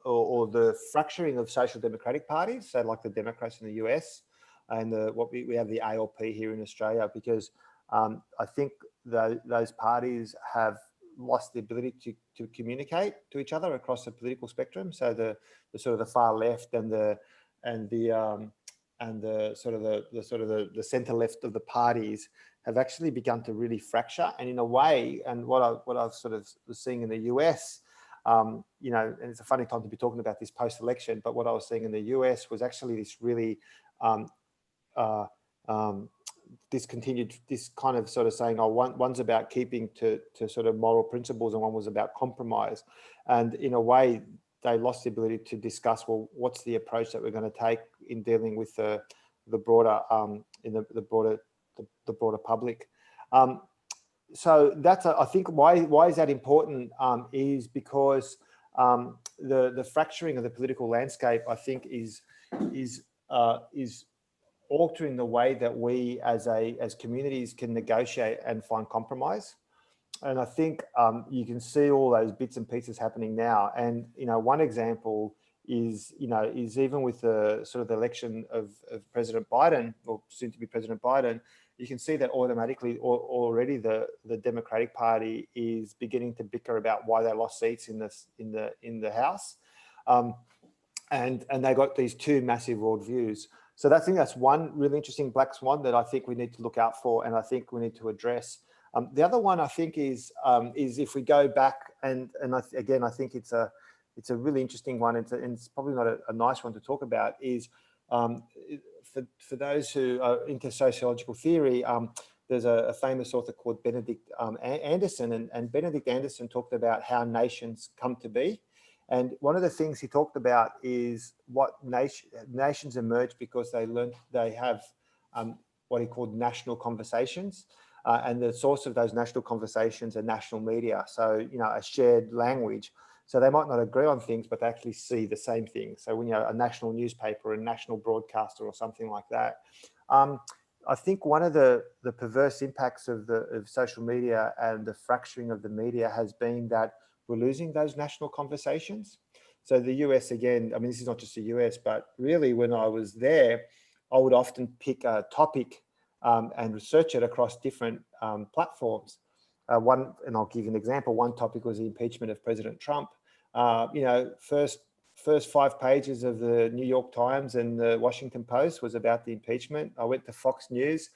or the fracturing of social democratic parties, so like the Democrats in the US, and what we have the ALP here in Australia, because I think those parties have lost the ability to communicate to each other across the political spectrum. So the sort of the far left and the center left of the parties have actually begun to really fracture. And in a way, and what I've sort of was seeing in the US, and it's a funny time to be talking about this post-election, but what I was seeing in the US was actually this really discontinued, this kind of sort of saying, oh, one's about keeping to sort of moral principles and one was about compromise. And in a way, they lost the ability to discuss, well, what's the approach that we're going to take in dealing with the broader the broader public. So that's I think why is that important is because the fracturing of the political landscape, I think, is altering the way that we as communities can negotiate and find compromise. And I think you can see all those bits and pieces happening now. And one example is even with the sort of the election of President Biden, or soon to be President Biden, you can see that automatically already the Democratic Party is beginning to bicker about why they lost seats in the House, and they got these two massive worldviews. So I think that's one really interesting black swan that I think we need to look out for, and I think we need to address. The other one I think is if we go back and again I think it's a really interesting one. And it's probably not a nice one to talk about. Is for those who are into sociological theory, there's a famous author called Benedict Anderson, and Benedict Anderson talked about how nations come to be. And one of the things he talked about is what nations emerge because they have what he called national conversations. And the source of those national conversations are national media. So, a shared language. So they might not agree on things, but they actually see the same thing. So when a national newspaper, a national broadcaster or something like that. I think one of the perverse impacts of social media and the fracturing of the media has been that we're losing those national conversations. So the US, again, I mean, this is not just the US, but really when I was there, I would often pick a topic and research it across different platforms. And I'll give you an example. One topic was the impeachment of President Trump. First 5 pages of the New York Times and the Washington Post was about the impeachment. I went to Fox News.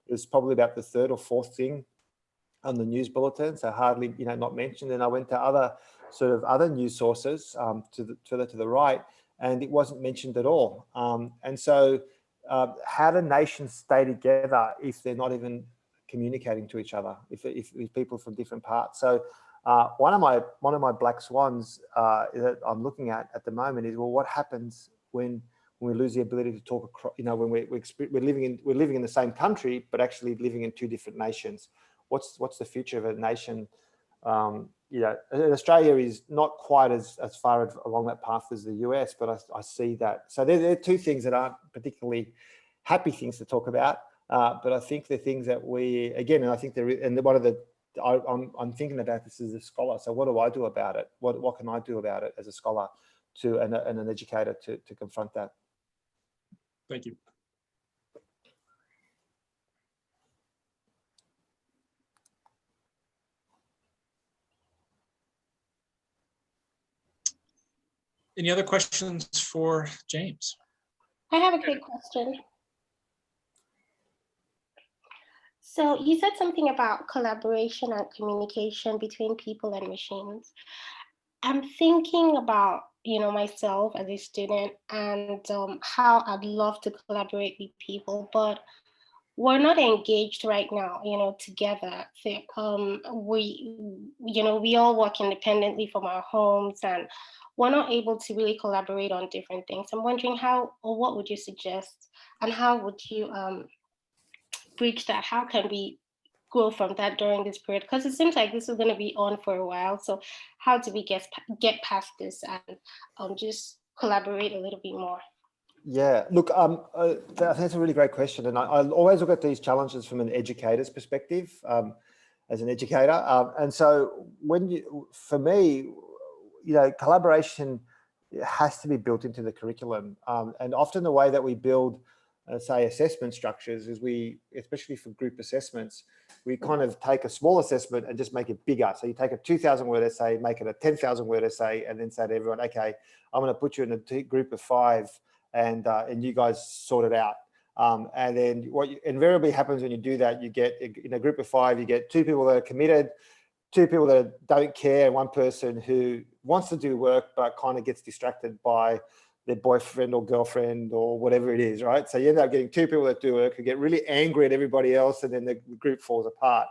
It was probably about the third or fourth thing on the news bulletin, so hardly not mentioned. And I went to other news sources further to the right, and it wasn't mentioned at all. And so, how do nations stay together if they're not even communicating to each other? If people from different parts. So, one of my black swans that I'm looking at the moment is, well, what happens when we lose the ability to talk across? When we're living in the same country, but actually living in two different nations. What's the future of a nation? Australia is not quite as far along that path as the US, but I see that. So there are two things that aren't particularly happy things to talk about, but I think the things that and I think I'm thinking about this as a scholar. So what do I do about it? What can I do about it as a scholar and an educator to confront that? Thank you. Any other questions for James? I have a quick question. So you said something about collaboration and communication between people and machines. I'm thinking about, myself as a student and how I'd love to collaborate with people, but we're not engaged right now, together. We all work independently from our homes and we're not able to really collaborate on different things. I'm wondering what would you suggest and how would you bridge that? How can we grow from that during this period? Because it seems like this is going to be on for a while. So how do we get past this and just collaborate a little bit more? Yeah, look, I think that's a really great question. And I always look at these challenges from an educator's perspective, as an educator. And so for me, collaboration has to be built into the curriculum. And often the way that we build, say, assessment structures is especially for group assessments, we kind of take a small assessment and just make it bigger. So you take a 2,000 word essay, make it a 10,000 word essay, and then say to everyone, okay, I'm going to put you in a group of 5 and you guys sort it out. And then what invariably happens when you do that, you get in a group of 5, you get 2 people that are committed, 2 people that don't care, and 1 person who wants to do work but kind of gets distracted by their boyfriend or girlfriend or whatever it is, right? So you end up getting 2 people that do work who get really angry at everybody else, and then the group falls apart.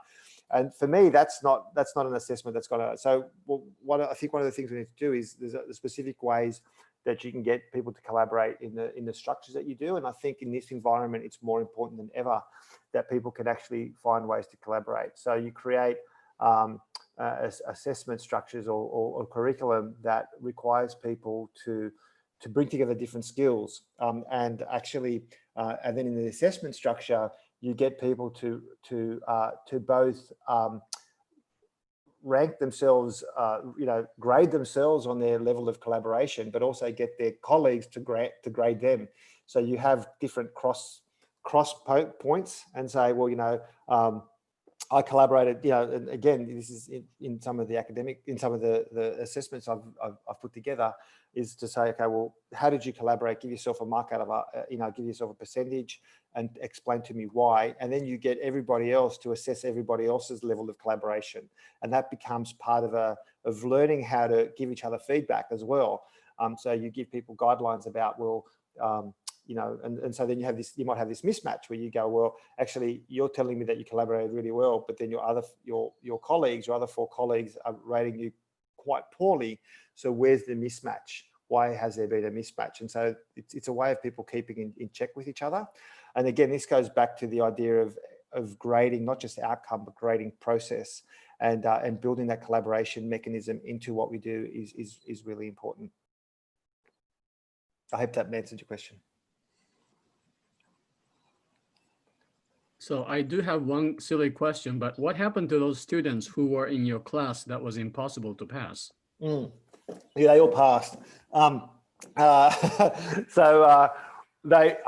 And for me, that's not an assessment that's gonna. So I think one of the things we need to do is there's specific ways that you can get people to collaborate in the structures that you do. And I think in this environment, it's more important than ever that people can actually find ways to collaborate. So you create assessment structures or curriculum that requires people to bring together different skills, and actually, and then in the assessment structure, you get people to both rank themselves, grade themselves on their level of collaboration, but also get their colleagues to grade them. So you have different cross points and say, well, I collaborated, and again, this is in some of the assessments I've put together, is to say, okay, well, how did you collaborate? Give yourself a mark out of give yourself a percentage and explain to me why. And then you get everybody else to assess everybody else's level of collaboration. And that becomes part of learning how to give each other feedback as well. So you give people guidelines about, well, and so then you might have this mismatch where you go, well, actually, you're telling me that you collaborated really well, but then your other 4 colleagues are rating you quite poorly. So where's the mismatch? Why has there been a mismatch? And so it's a way of people keeping in check with each other. And again, this goes back to the idea of grading, not just outcome, but grading process, and building that collaboration mechanism into what we do is really important. I hope that answered your question. So I do have one silly question, but what happened to those students who were in your class that was impossible to pass? Yeah, they all passed. I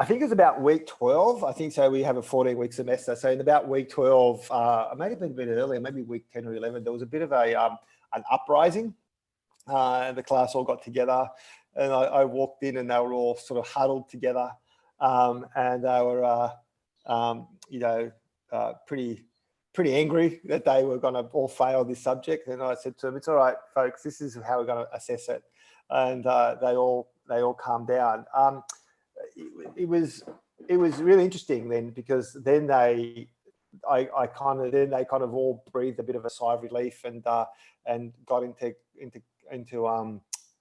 think it's about week 12. I think so. We have a 14-week semester. So in about week 12, it may have been a bit earlier, maybe week 10 or 11, there was a bit of an uprising. And the class all got together, and I walked in, and they were all sort of huddled together, and they were, pretty angry that they were going to all fail this subject. And I said to them, "It's all right, folks. This is how we're going to assess it." And they all calmed down. It was really interesting then, because then they kind of all breathed a bit of a sigh of relief and got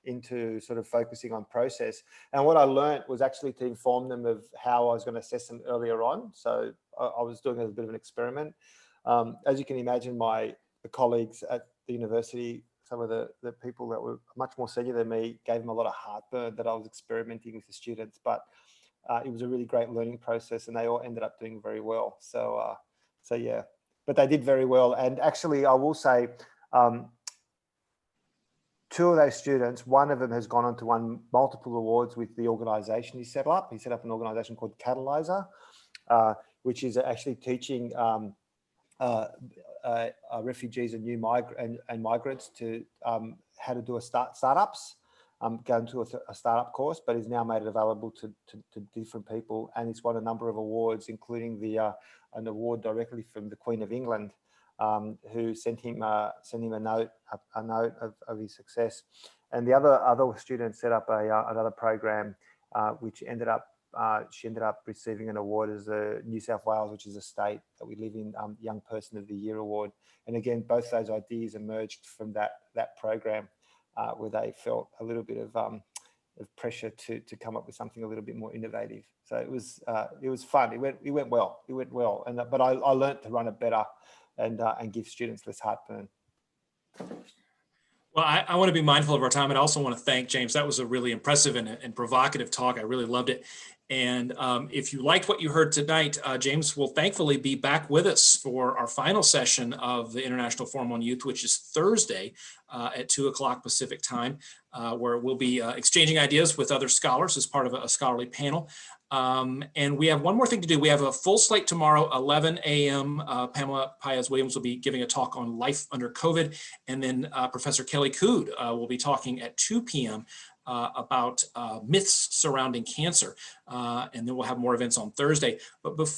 into sort of focusing on process. And what I learned was actually to inform them of how I was going to assess them earlier on. So I was doing it as a bit of an experiment. As you can imagine, the colleagues at the university, some of the people that were much more senior than me, gave them a lot of heartburn that I was experimenting with the students. But it was a really great learning process, and they all ended up doing very well. So yeah, but they did very well. And actually, I will say, 2 of those students, one of them has gone on to win multiple awards with the organisation he set up. He set up an organisation called Catalyzer, which is actually teaching refugees and migrants to how to do startups. going to a startup course, but he's now made it available to different people, and he's won a number of awards, including an award directly from the Queen of England, who sent him a note of his success. And the other student set up another program, which she ended up receiving an award as a New South Wales, which is a state that we live in, Young Person of the Year award. And again, both those ideas emerged from that program, where they felt a little bit of pressure to come up with something a little bit more innovative. So it was fun. It went well. But I learned to run it better and give students less heartburn. Well, I want to be mindful of our time, and I also want to thank James. That was a really impressive and provocative talk. I really loved it. And if you liked what you heard tonight, James will thankfully be back with us for our final session of the International Forum on Youth, which is Thursday at 2 o'clock Pacific time, where we'll be exchanging ideas with other scholars as part of a scholarly panel. And we have one more thing to do. We have a full slate tomorrow, 11 a.m. Pamela Paez-Williams will be giving a talk on life under COVID. And then Professor Kelly Cood will be talking at 2 p.m. About myths surrounding cancer. And then we'll have more events on Thursday. But before